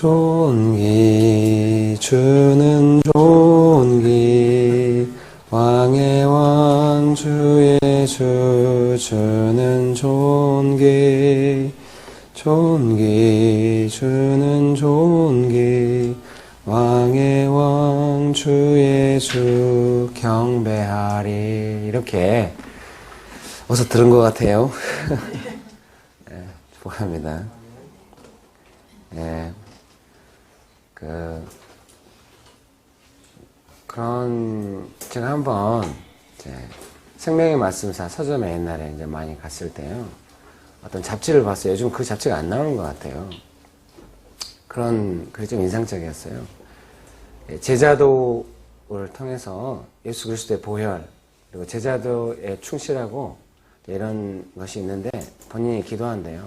존귀 주는 존귀 왕의 왕 주의 주 주는 존귀 존귀 주는 존귀 왕의 왕 주의 주 경배하리. 이렇게 어서 들은 것 같아요. 네, 축복합니다. 네, 제가 한번 생명의 말씀사 서점에 옛날에 이제 많이 갔을 때요, 어떤 잡지를 봤어요. 요즘 그 잡지가 안 나오는 것 같아요. 그게 좀 인상적이었어요. 제자도를 통해서 예수 그리스도의 보혈, 그리고 제자도에 충실하고 이런 것이 있는데 본인이 기도한대요.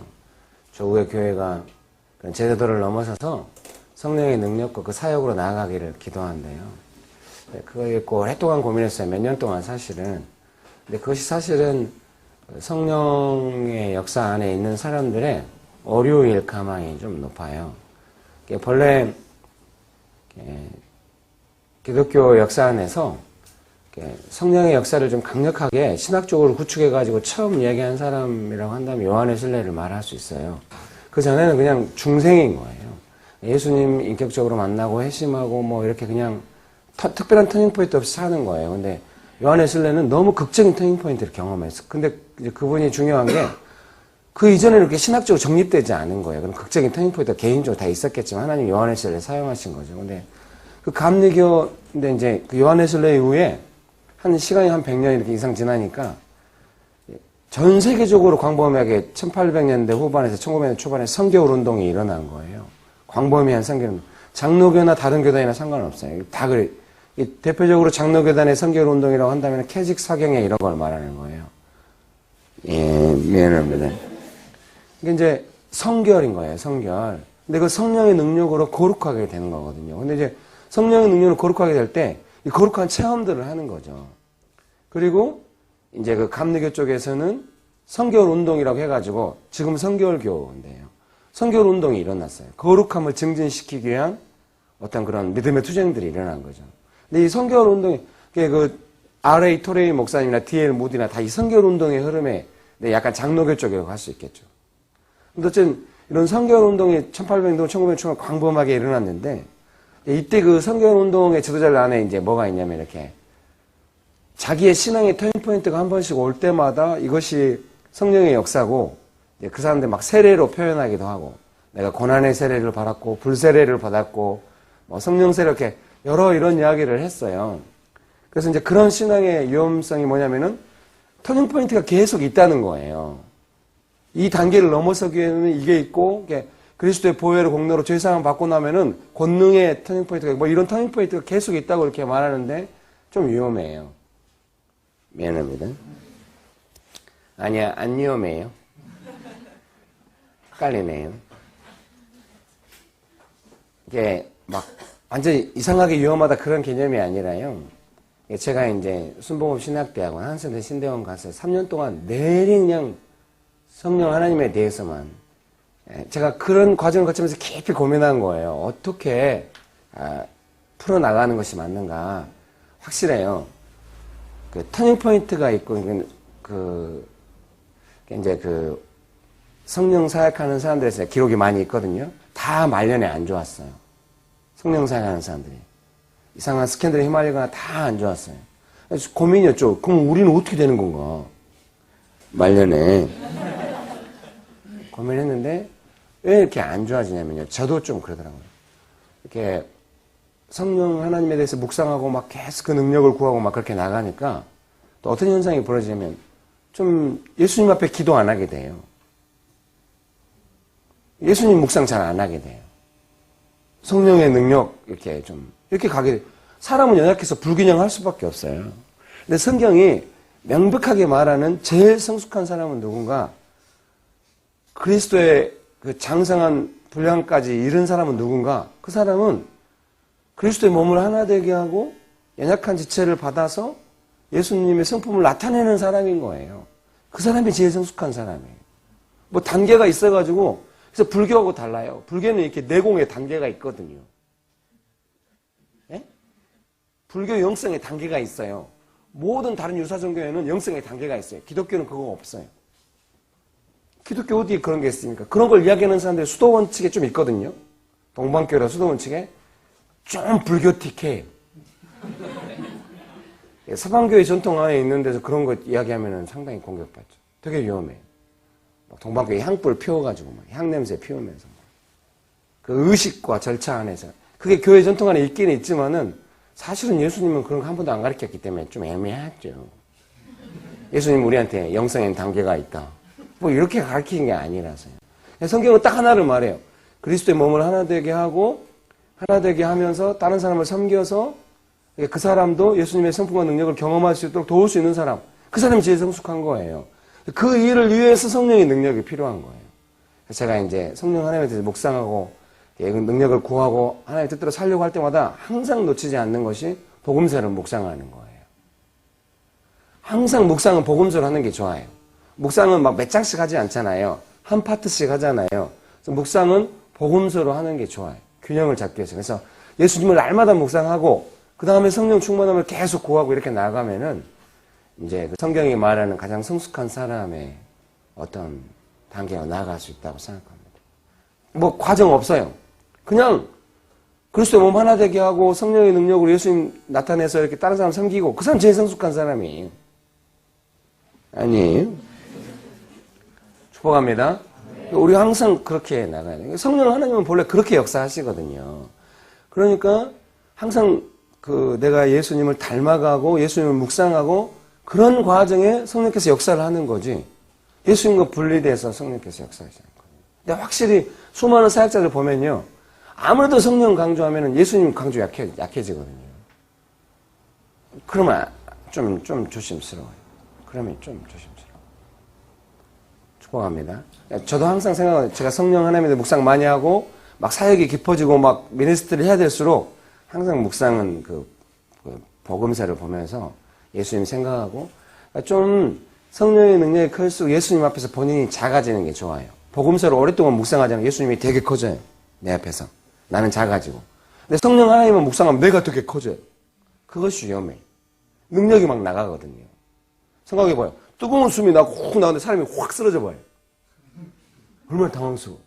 조국의 교회가 제자도를 넘어서서 성령의 능력과 그 사역으로 나아가기를 기도한대요. 그거 읽고 오랫동안 고민했어요. 몇 년 동안 사실은. 근데 그것이 사실은 성령의 역사 안에 있는 사람들의 오류일 가망이 좀 높아요. 본래 기독교 역사 안에서 성령의 역사를 좀 강력하게 신학적으로 구축해가지고 처음 이야기한 사람이라고 한다면 요한의 순례를 말할 수 있어요. 그 전에는 그냥 중생인 거예요. 예수님 인격적으로 만나고 회심하고 뭐 이렇게 그냥 특별한 터닝포인트 없이 사는 거예요. 근데 요한의 순례는 너무 극적인 터닝포인트를 경험했어. 근데 이제 그분이 중요한 게 그 이전에 이렇게 신학적으로 정립되지 않은 거예요. 그럼 극적인 터닝포인트가 개인적으로 다 있었겠지만 하나님 요한의 순례를 사용하신 거죠. 근데 그 감리교, 근데 이제 그 요한의 순례 이후에 시간이 한 100년 이렇게 이상 지나니까 전 세계적으로 광범위하게 1800년대 후반에서 1900년대 초반에 성교울 운동이 일어난 거예요. 광범위한 성교운 운동. 장로교나 다른 교단이나 상관없어요. 다 그래. 대표적으로 장로교단의 성교울 운동이라고 한다면 캐직 사경회 이런 걸 말하는 거예요. 예, 미안합니다. 이게 이제 성결인 거예요, 성결. 근데 그 성령의 능력으로 거룩하게 되는 거거든요. 근데 이제 성령의 능력으로 거룩하게 될 때 이 거룩한 체험들을 하는 거죠. 그리고 이제 그 감리교 쪽에서는 성결 운동이라고 해가지고 지금 성결교인데요. 성결 운동이 일어났어요. 거룩함을 증진시키기 위한 어떤 그런 믿음의 투쟁들이 일어난 거죠. 근데 이 성결 운동이 그 R.A. 토레이 목사님이나 D.L. 무디나 다 이 성결 운동의 흐름에 약간 장로교 쪽이라고 할 수 있겠죠. 근데 어쨌든 이런 성결 운동이 1800년도, 1900년 초반 광범하게 일어났는데 이때 그 성결 운동의 지도자들 안에 이제 뭐가 있냐면 이렇게 자기의 신앙의 터닝포인트가 한 번씩 올 때마다 이것이 성령의 역사고 그 사람들 막 세례로 표현하기도 하고 내가 고난의 세례를 받았고 불세례를 받았고 뭐 성령 세례 이렇게 여러 이런 이야기를 했어요. 그래서 이제 그런 신앙의 위험성이 뭐냐면은 터닝포인트가 계속 있다는 거예요. 이 단계를 넘어서기 위해서는 이게 있고 그리스도의 보혈의 공로로 죄사함을 받고 나면은 권능의 터닝포인트가 뭐 이런 터닝포인트가 계속 있다고 이렇게 말하는데 좀 위험해요. 미안합니다. 아니야, 안 위험해요. 헷갈리네요. 이게 막 완전히 이상하게 위험하다 그런 개념이 아니라요. 제가 이제 순복음 신학대학원 한성대 신대원 가서 3년 동안 내리 그냥 성령 하나님에 대해서만 제가 그런 과정을 거치면서 깊이 고민한 거예요. 어떻게 풀어나가는 것이 맞는가. 확실해요. 그 터닝포인트가 있고 이제 성령 사역하는 사람들에서 기록이 많이 있거든요. 다 말년에 안 좋았어요. 성령 사역하는 사람들이. 이상한 스캔들에 휘말리거나 다 안 좋았어요. 그래서 고민이었죠. 그럼 우리는 어떻게 되는 건가? 말년에. 고민했는데 왜 이렇게 안 좋아지냐면요. 저도 좀 그러더라고요. 이렇게 성령 하나님에 대해서 묵상하고 막 계속 그 능력을 구하고 막 그렇게 나가니까 또 어떤 현상이 벌어지냐면 좀 예수님 앞에 기도 안 하게 돼요. 예수님 묵상 잘 안 하게 돼요. 성령의 능력 이렇게 가게 돼요. 사람은 연약해서 불균형할 수밖에 없어요. 근데 성경이 명백하게 말하는 제일 성숙한 사람은 누군가? 그리스도의 그 장성한 분량까지 이른 사람은 누군가? 그 사람은 그리스도의 몸을 하나 되게 하고 연약한 지체를 받아서 예수님의 성품을 나타내는 사람인 거예요. 그 사람이 제일 성숙한 사람이에요. 뭐 단계가 있어가지고 그래서 불교하고 달라요. 불교는 이렇게 내공의 단계가 있거든요. 예? 불교 영성의 단계가 있어요. 모든 다른 유사 종교에는 영성의 단계가 있어요. 기독교는 그거 없어요. 기독교 어디에 그런 게 있습니까? 그런 걸 이야기하는 사람들이 수도원 측에 좀 있거든요. 동방교회라 수도원 측에 좀 불교틱해요. 서방교회 전통 안에 있는 데서 그런 거 이야기하면 상당히 공격받죠. 되게 위험해요. 동방교회 향불 피워가지고 막 향냄새 피우면서 그 의식과 절차 안에서 그게 교회 전통 안에 있기는 있지만은 사실은 예수님은 그런 거 한 번도 안 가르쳤기 때문에 좀 애매하죠. 예수님 우리한테 영성의 단계가 있다. 뭐 이렇게 가르치는 게 아니라서요. 성경은 딱 하나를 말해요. 그리스도의 몸을 하나 되게 하고 하나 되게 하면서 다른 사람을 섬겨서 그 사람도 예수님의 성품과 능력을 경험할 수 있도록 도울 수 있는 사람. 그 사람이 제일 성숙한 거예요. 그 일을 위해서 성령의 능력이 필요한 거예요. 제가 이제 성령 하나님에 대해서 묵상하고 능력을 구하고 하나님의 뜻대로 살려고 할 때마다 항상 놓치지 않는 것이 복음서를 묵상하는 거예요. 항상 묵상은 복음서를 하는 게 좋아요. 묵상은 막 몇 장씩 하지 않잖아요. 한 파트씩 하잖아요. 그래서 묵상은 복음서로 하는 게 좋아요. 균형을 잡기 위해서. 그래서 예수님을 날마다 묵상하고 그 다음에 성령 충만함을 계속 구하고 이렇게 나가면은 이제 그 성경이 말하는 가장 성숙한 사람의 어떤 단계가 나아갈 수 있다고 생각합니다. 뭐 과정 없어요. 그냥 그리스도의 몸 하나 되게 하고 성령의 능력으로 예수님 나타내서 이렇게 다른 사람 섬기고 그 사람 제일 성숙한 사람이에요. 아니에요? 축복합니다. 우리가 항상 그렇게 나가야 돼요. 성령 하나님은 본래 그렇게 역사하시거든요. 그러니까 항상 내가 예수님을 닮아가고 예수님을 묵상하고 그런 과정에 성령께서 역사를 하는 거지 예수님과 분리돼서 성령께서 역사하지 않거든요. 근데 확실히 수많은 사역자들 보면요. 아무래도 성령 강조하면 예수님 강조 약해지거든요. 그러면 좀 조심스러워요. 그러면 좀 조심스러워요. 축복합니다. 저도 항상 생각해요. 제가 성령 하나님에 묵상 많이 하고 막 사역이 깊어지고 막 미니스트리를 해야 될수록 항상 묵상은 그 복음서를 보면서 예수님 생각하고 좀 성령의 능력이 클수록 예수님 앞에서 본인이 작아지는 게 좋아요. 복음서를 오랫동안 묵상하잖아요. 예수님이 되게 커져요. 내 앞에서. 나는 작아지고. 근데 성령 하나님은 묵상하면 내가 되게 커져요. 그것이 위험해. 능력이 막 나가거든요. 생각해봐요. 뜨거운 숨이 나고 훅 나오는데 사람이 확 쓰러져 버려요. 얼마나 당황스러워.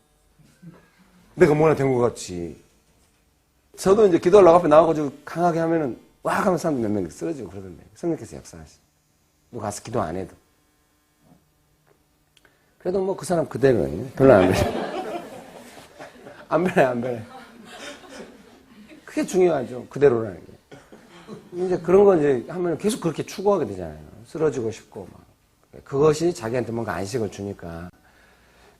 내가 뭐나 된 것 같이. 저도 이제 기도하려고 앞에 나와가지고 강하게 하면은 와 하면 사람들 몇 명 쓰러지고 그러던데. 성령께서 역사하시. 누가 가서 기도 안 해도. 그래도 뭐 그 사람 그대로예요. 별로 안 변해. 안 변해, 안 변해. 그게 중요하죠. 그대로라는 게. 이제 그런 거 이제 하면 계속 그렇게 추구하게 되잖아요. 쓰러지고 싶고 막. 그것이 자기한테 뭔가 안식을 주니까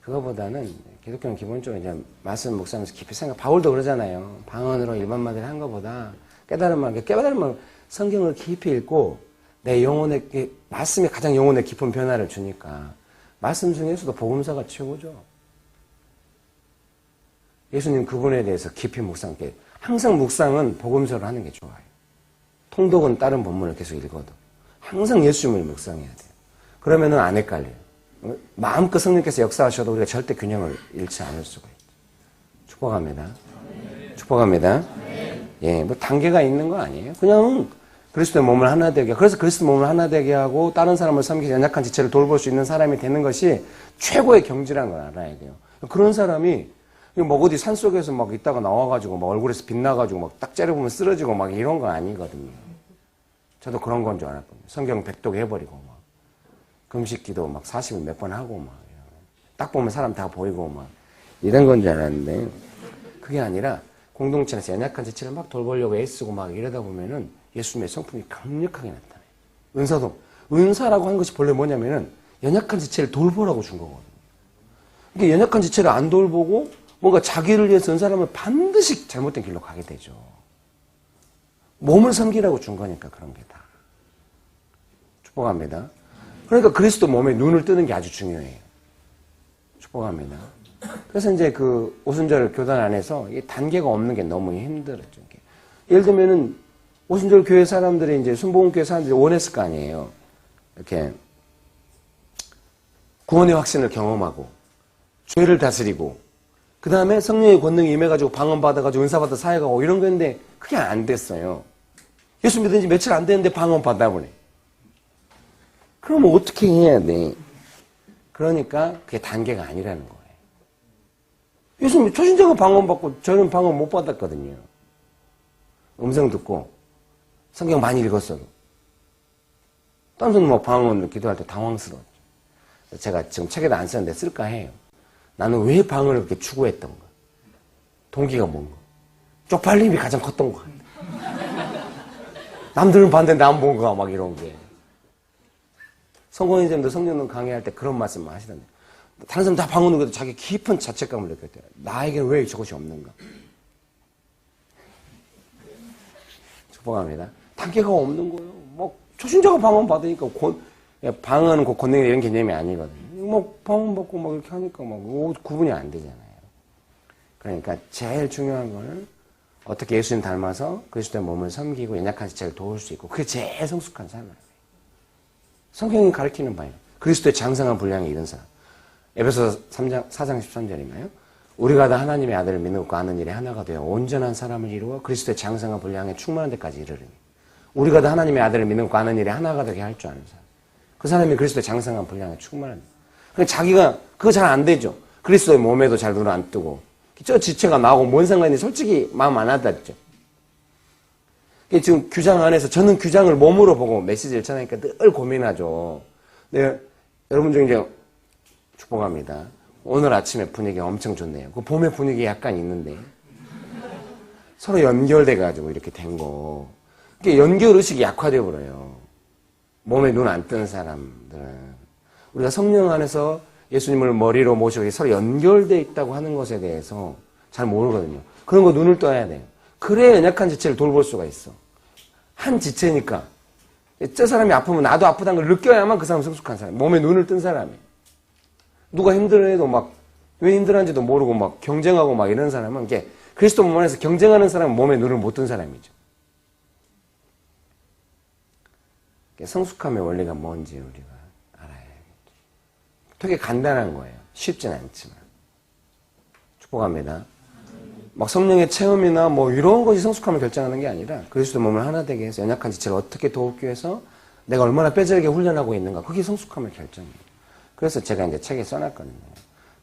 그거보다는 기독교는 기본적으로 이제 말씀 묵상하면서 깊이 생각. 바울도 그러잖아요. 방언으로 일반 말을 한 것보다 깨달은 말, 성경을 깊이 읽고 내 영혼에 말씀이 가장 영혼에 깊은 변화를 주니까 말씀 중에서도 복음서가 최고죠. 예수님 그분에 대해서 깊이 묵상. 항상 묵상은 복음서를 하는 게 좋아요. 통독은 다른 본문을 계속 읽어도 항상 예수님을 묵상해야 돼요. 그러면은 안 헷갈려요. 마음껏 성령께서 역사하셔도 우리가 절대 균형을 잃지 않을 수가 있죠. 축복합니다. 축복합니다. 예, 뭐 단계가 있는 거 아니에요. 그냥 그리스도의 몸을 하나 되게, 그래서 그리스도의 몸을 하나 되게 하고 다른 사람을 섬기지 연약한 지체를 돌볼 수 있는 사람이 되는 것이 최고의 경지라는 걸 알아야 돼요. 그런 사람이 뭐 어디 산속에서 막 있다가 나와가지고 막 얼굴에서 빛나가지고 막 딱 째려보면 쓰러지고 막 이런 거 아니거든요. 저도 그런 건 줄 알았거든요. 성경 백독 해버리고 막 금식 기도 막 40일 몇 번 하고 막 딱 보면 사람 다 보이고 막 이런 건 줄 알았는데 그게 아니라 공동체에서 연약한 지체를 막 돌보려고 애쓰고 막 이러다 보면은 예수님의 성품이 강력하게 나타나요. 은사도 은사라고 한 것이 본래 뭐냐면은 연약한 지체를 돌보라고 준 거거든요. 이게 연약한 지체를 안 돌보고 뭔가 자기를 위해서 은사를 하면 반드시 잘못된 길로 가게 되죠. 몸을 섬기라고 준 거니까 그런 게 다. 축복합니다. 그러니까 그리스도 몸에 눈을 뜨는 게 아주 중요해요. 축복합니다. 그래서 이제 그 오순절 교단 안에서 이 단계가 없는 게 너무 힘들었죠. 예를 들면은 오순절 교회 사람들이 이제 순복음교회 사람들이 원했을 거 아니에요. 이렇게 구원의 확신을 경험하고 죄를 다스리고 그 다음에 성령의 권능이 임해가지고 방언 받아가지고 은사 받아 사역하고 이런 거였는데 그게 안 됐어요. 예수 믿은 지 며칠 안 됐는데 방언 받아보네. 그러면 어떻게 해야 돼? 그러니까 그게 단계가 아니라는 거예요. 예수 초신자가 방언 받고 저는 방언 못 받았거든요. 음성 듣고 성경 많이 읽었어도. 딴 사람 뭐 방언 기도할 때 당황스러웠죠. 제가 지금 책에도 안 쓰는데 쓸까 해요. 나는 왜 방언을 그렇게 추구했던 가 동기가 뭔가. 쪽팔림이 가장 컸던 것 같아. 남들은 봤는데 난 뭔가 막 이런 게. 성공인 쌤도 성령론 강의할 때 그런 말씀만 하시던데. 다른 사람 다 방언을 해도 자기 깊은 자책감을 느꼈대요. 나에게는 왜 저것이 없는가. 축복합니다. 단계가 없는 거예요. 뭐 초신자가 방언 받으니까 방언은 곧 권능 이런 개념이 아니거든요. 뭐 방언 받고 막 이렇게 하니까 막 구분이 안 되잖아요. 그러니까 제일 중요한 거는 어떻게 예수님 닮아서 그리스도의 몸을 섬기고 연약한 지체를 도울 수 있고 그게 제일 성숙한 사람이에요. 성경이 가르치는 바예요. 그리스도의 장성한 분량에 이른 사람. 에베소서 4장 13절인가요? 우리가 다 하나님의 아들을 믿고 아는 일에 하나가 되어 온전한 사람을 이루어 그리스도의 장성한 분량에 충만한 데까지 이르르니. 우리가 다 하나님의 아들을 믿고 아는 일에 하나가 되게 할 줄 아는 사람. 그 사람이 그리스도의 장성한 분량에 충만한. 그러니까 자기가 그거 잘 안 되죠. 그리스도의 몸에도 잘 눈 안 뜨고 저 지체가 나오고 뭔 상관이 솔직히 마음 안 와닿죠. 지금 규장 안에서 저는 규장을 몸으로 보고 메시지를 전하니까 늘 고민하죠. 네, 여러분 중에 이제 축복합니다. 오늘 아침에 분위기가 엄청 좋네요. 그 봄의 분위기 약간 있는데 서로 연결돼가지고 이렇게 된 거. 그게 연결 의식이 약화되어 버려요. 몸에 눈 안 뜨는 사람들은 우리가 성령 안에서 예수님을 머리로 모시고 서로 연결되어 있다고 하는 것에 대해서 잘 모르거든요. 그런 거 눈을 떠야 돼요. 그래야 연약한 지체를 돌볼 수가 있어. 한 지체니까 저 사람이 아프면 나도 아프다는 걸 느껴야만 그 사람은 성숙한 사람. 몸에 눈을 뜬 사람이에요. 누가 힘들어해도 막 왜 힘들어하는지도 모르고 막 경쟁하고 막 이런 사람은 이게 그리스도 몸 안에서 경쟁하는 사람은 몸에 눈을 못 뜬 사람이죠. 성숙함의 원리가 뭔지 우리가 알아야겠죠. 되게 간단한 거예요. 쉽진 않지만. 축복합니다. 막 성령의 체험이나 뭐 이런 것이 성숙함을 결정하는 게 아니라 그리스도 몸을 하나 되게 해서 연약한 지체를 어떻게 도우기 위해서 내가 얼마나 뼈저리게 훈련하고 있는가. 그게 성숙함을 결정해요. 그래서 제가 이제 책에 써놨거든요.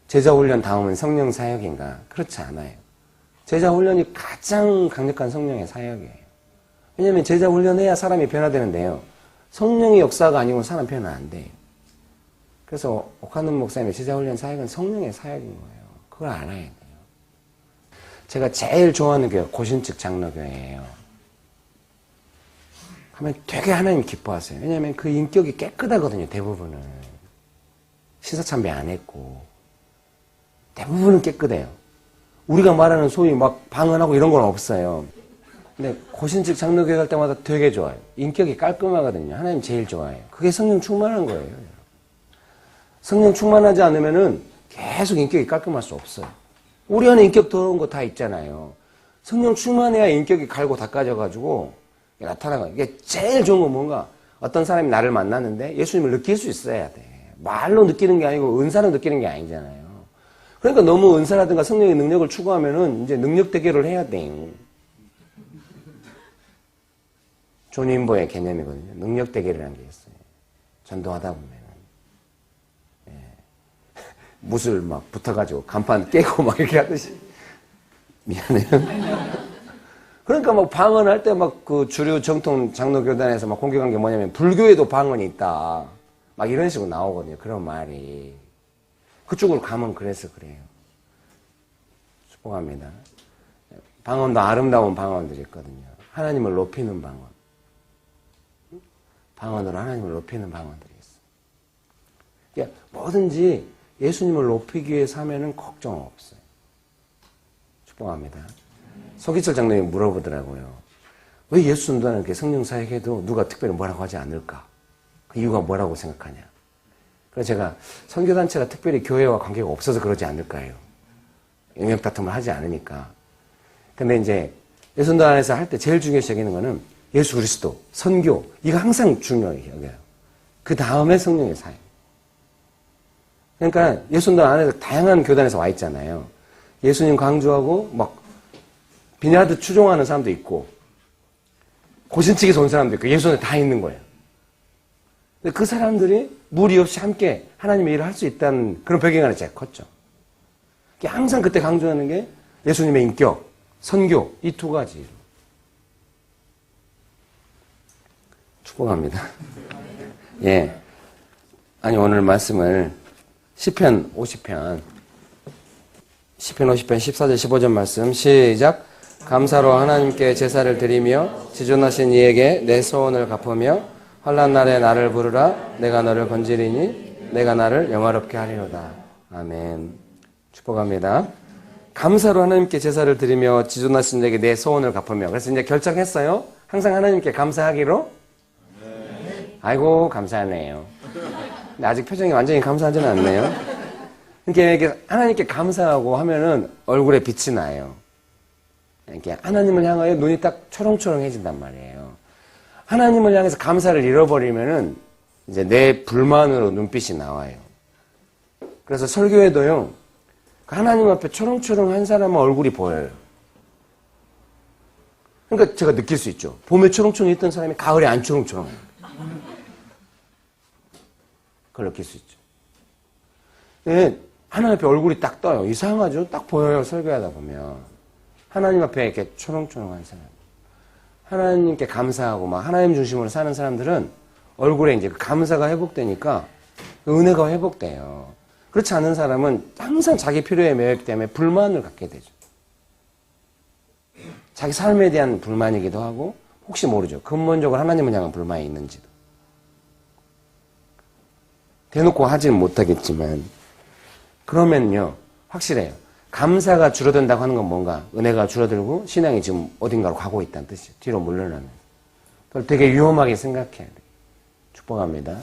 제자 훈련 다음은 성령 사역인가? 그렇지 않아요. 제자 훈련이 가장 강력한 성령의 사역이에요. 왜냐하면 제자 훈련해야 사람이 변화되는데요. 성령의 역사가 아니고 사람 변화 안 돼요. 그래서 옥하는 목사님의 제자 훈련 사역은 성령의 사역인 거예요. 그걸 알아야 돼요. 제가 제일 좋아하는 교회가 고신측 장로교회예요. 하면 되게 하나님 기뻐하세요. 왜냐하면 그 인격이 깨끗하거든요. 대부분은. 신사참배 안 했고 대부분은 깨끗해요. 우리가 말하는 소위 막 방언하고 이런 건 없어요. 근데 고신측 장로교회 갈 때마다 되게 좋아요. 인격이 깔끔하거든요. 하나님 제일 좋아해요. 그게 성령 충만한 거예요. 성령 충만하지 않으면은 계속 인격이 깔끔할 수 없어요. 우리 안에 인격 더러운 거 다 있잖아요. 성령 충만해야 인격이 갈고 닦아져가지고 나타나요. 이게 제일 좋은 건 뭔가 어떤 사람이 나를 만났는데 예수님을 느낄 수 있어야 돼. 말로 느끼는 게 아니고 은사로 느끼는 게 아니잖아요. 그러니까 너무 은사라든가 성령의 능력을 추구하면은 이제 능력 대결을 해야 돼. 존 윈버의 개념이거든요. 능력 대결이라는 게 있어요. 전도하다 보면은 못을 막 붙어가지고 간판 깨고 막 이렇게 하듯이 미안해요. 그러니까 막 방언할 때 막 그 주류 정통 장로교단에서 막 공격한 게 뭐냐면 불교에도 방언이 있다. 막 이런 식으로 나오거든요. 그런 말이. 그쪽으로 가면 그래서 그래요. 축복합니다. 방언도 아름다운 방언들이 있거든요. 하나님을 높이는 방언. 방언으로 하나님을 높이는 방언들이 있어요. 그러니까 뭐든지 예수님을 높이기 위해서 하면은 걱정 없어요. 축복합니다. 서기철 장로님이 물어보더라고요. 왜 예수 전도하는 이렇게 성령 사역해도 누가 특별히 뭐라고 하지 않을까? 그 이유가 뭐라고 생각하냐? 그래서 제가 선교단체가 특별히 교회와 관계가 없어서 그러지 않을까요? 영역 다툼을 하지 않으니까. 근데 이제 예수 전도 안에서 할 때 제일 중요시 여기는 거는 예수 그리스도, 선교, 이거 항상 중요해요. 그 다음에 성령의 사역. 그러니까 예수 전도 안에서 다양한 교단에서 와 있잖아요. 예수님 강조하고 막 비냐드 추종하는 사람도 있고 고신치기 좋은 사람도 있고 예수님에 다 있는 거예요. 근데 그 사람들이 무리 없이 함께 하나님의 일을 할 수 있다는 그런 배경 안에 제가 컸죠. 항상 그때 강조하는 게 예수님의 인격, 선교 이 두 가지. 축복합니다. 예. 아니 오늘 말씀을 시편 50편 14절 15절 말씀 시작. 감사로 하나님께 제사를 드리며 지존하신 이에게 내 소원을 갚으며 환난 날에 나를 부르라. 내가 너를 건지리니 내가 나를 영화롭게 하리로다. 아멘. 축복합니다. 감사로 하나님께 제사를 드리며 지존하신 이에게 내 소원을 갚으며. 그래서 이제 결정했어요. 항상 하나님께 감사하기로. 아이고 감사하네요. 근데 아직 표정이 완전히 감사하지는 않네요. 이렇게 하나님께 감사하고 하면은 얼굴에 빛이 나요. 이렇게 하나님을 향하여 눈이 딱 초롱초롱해진단 말이에요. 하나님을 향해서 감사를 잃어버리면은 이제 내 불만으로 눈빛이 나와요. 그래서 설교에도요, 하나님 앞에 초롱초롱한 사람은 얼굴이 보여요. 그러니까 제가 느낄 수 있죠. 봄에 초롱초롱했던 사람이 가을에 안 초롱초롱해요. 그걸 느낄 수 있죠. 네, 하나님 앞에 얼굴이 딱 떠요. 이상하죠? 딱 보여요. 설교하다 보면. 하나님 앞에 이렇게 초롱초롱한 사람. 하나님께 감사하고 막 하나님 중심으로 사는 사람들은 얼굴에 이제 그 감사가 회복되니까 은혜가 회복돼요. 그렇지 않은 사람은 항상 자기 필요에 매였기 때문에 불만을 갖게 되죠. 자기 삶에 대한 불만이기도 하고 혹시 모르죠. 근본적으로 하나님을 향한 불만이 있는지도. 대놓고 하지는 못하겠지만 그러면요 확실해요. 감사가 줄어든다고 하는 건 뭔가 은혜가 줄어들고 신앙이 지금 어딘가로 가고 있다는 뜻이에요. 뒤로 물러나는. 그걸 되게 위험하게 생각해야 돼요. 축복합니다.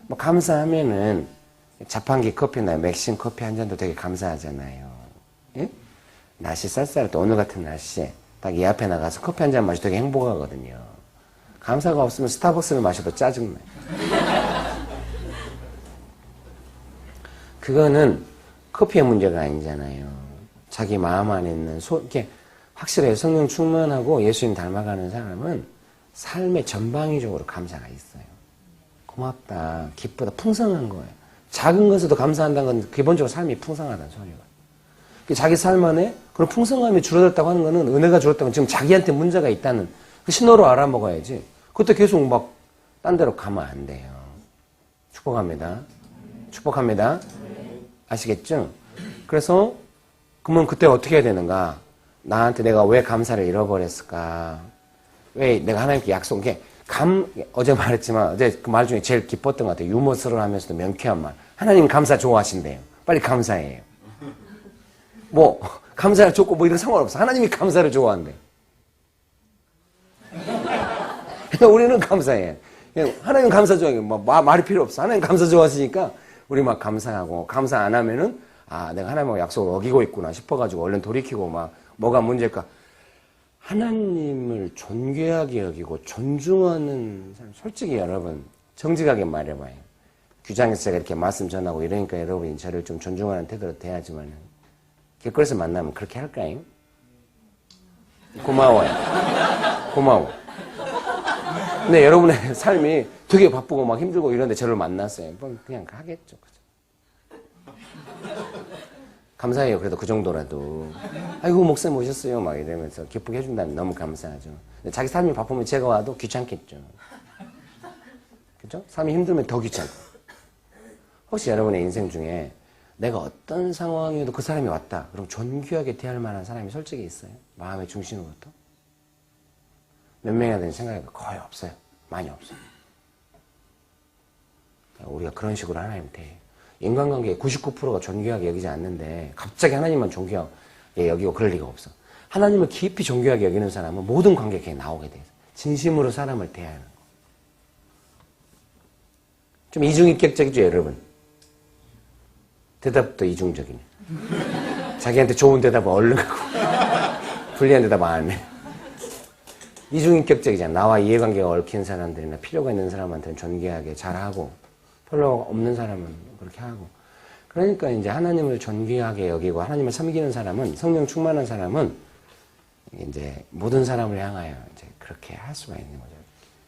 뭐 감사하면은 자판기 커피나 맥심 커피 한 잔도 되게 감사하잖아요. 예? 날씨 쌀쌀할 때 오늘 같은 날씨에 딱 이 앞에 나가서 커피 한 잔 마셔도 되게 행복하거든요. 감사가 없으면 스타벅스를 마셔도 짜증나요. 그거는 커피의 문제가 아니잖아요. 자기 마음 안에 있는 이렇게 확실해요. 성령 충만하고 예수님 닮아가는 사람은 삶의 전방위적으로 감사가 있어요. 고맙다, 기쁘다, 풍성한 거예요. 작은 것에도 감사한다는 건 기본적으로 삶이 풍성하다는 소리가. 자기 삶 안에 그런 풍성함이 줄어들었다고 하는 거는 은혜가 줄었다고 지금 자기한테 문제가 있다는 그 신호로 알아먹어야지. 그것도 계속 막 딴 데로 가면 안 돼요. 축복합니다. 축복합니다. 아시겠죠? 그래서 그러면 그때 어떻게 해야 되는가? 나한테 내가 왜 감사를 잃어버렸을까? 왜 내가 하나님께 약속해? 어제 말했지만 어제 그 말 중에 제일 기뻤던 것 같아요. 유머스러우하면서도 명쾌한 말. 하나님 감사 좋아하신대요. 빨리 감사해요. 뭐 감사를 줬고 뭐 이런 상관없어. 하나님이 감사를 좋아한대. 그러니까 우리는 감사해. 하나님 감사 좋아해. 뭐 말이 필요 없어. 하나님 감사 좋아하시니까 우리 막 감사하고 감사 안 하면은 아 내가 하나님하고 약속을 어기고 있구나 싶어가지고 얼른 돌이키고 막 뭐가 문제일까. 하나님을 존귀하게 여기고 존중하는 사람 솔직히 여러분 정직하게 말해봐요. 규장에서 제가 이렇게 말씀 전하고 이러니까 여러분이 저를 좀 존중하는 태도로 대하지만 길거리에서 만나면 그렇게 할까요? 고마워요. 고마워. 근데 여러분의 삶이 되게 바쁘고 막 힘들고 이런데 저를 만났어요. 그냥 하겠죠. 감사해요. 그래도 그 정도라도. 아이고 목사님 오셨어요. 막 이러면서 기쁘게 해준다면 너무 감사하죠. 근데 자기 삶이 바쁘면 제가 와도 귀찮겠죠. 그죠? 삶이 힘들면 더 귀찮고. 혹시 여러분의 인생 중에 내가 어떤 상황에도 그 사람이 왔다. 그럼 존귀하게 대할 만한 사람이 솔직히 있어요? 마음의 중심으로부터? 몇 명이나 되는 생각이 거의 없어요. 많이 없어요. 우리가 그런 식으로 하나님 대해요. 인간관계의 99%가 존귀하게 여기지 않는데 갑자기 하나님만 존귀하게 여기고 그럴 리가 없어. 하나님을 깊이 존귀하게 여기는 사람은 모든 관계에 나오게 돼요. 진심으로 사람을 대하는 거. 좀 이중인격적이죠, 여러분? 대답도 이중적이네. 자기한테 좋은 대답은 얼른 하고 불리한 대답 안 해. 이중인격적이잖아. 나와 이해관계가 얽힌 사람들이나 필요가 있는 사람한테는 존귀하게 잘하고 별로 없는 사람은 그렇게 하고. 그러니까 이제 하나님을 존귀하게 여기고 하나님을 섬기는 사람은, 성령 충만한 사람은 이제 모든 사람을 향하여 이제 그렇게 할 수가 있는 거죠.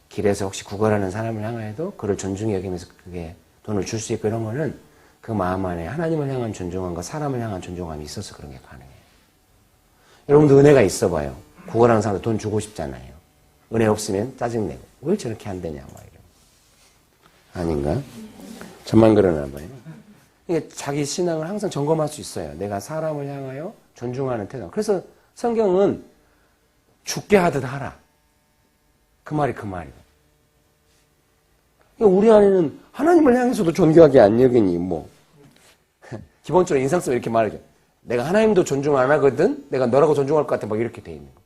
길에서 혹시 구걸하는 사람을 향하여도 그를 존중히 여기면서 그게 돈을 줄 수 있고 이런 거는 그 마음 안에 하나님을 향한 존중함과 사람을 향한 존중함이 있어서 그런 게 가능해요. 여러분도 은혜가 있어 봐요. 구걸하는 사람도 돈 주고 싶잖아요. 은혜 없으면 짜증내고 왜 저렇게 안 되냐 막 이런. 아닌가? 저만 그러나 봐요. 이게 자기 신앙을 항상 점검할 수 있어요. 내가 사람을 향하여 존중하는 태도. 그래서 성경은 죽게 하듯 하라. 그 말이 그 말이에요. 우리 안에는 하나님을 향해서도 존귀하게 안 여기니 뭐. 기본적으로 인상 쓰면 이렇게 말하죠. 내가 하나님도 존중 안 하거든? 내가 너라고 존중할 것 같아. 막 이렇게 돼 있는 거.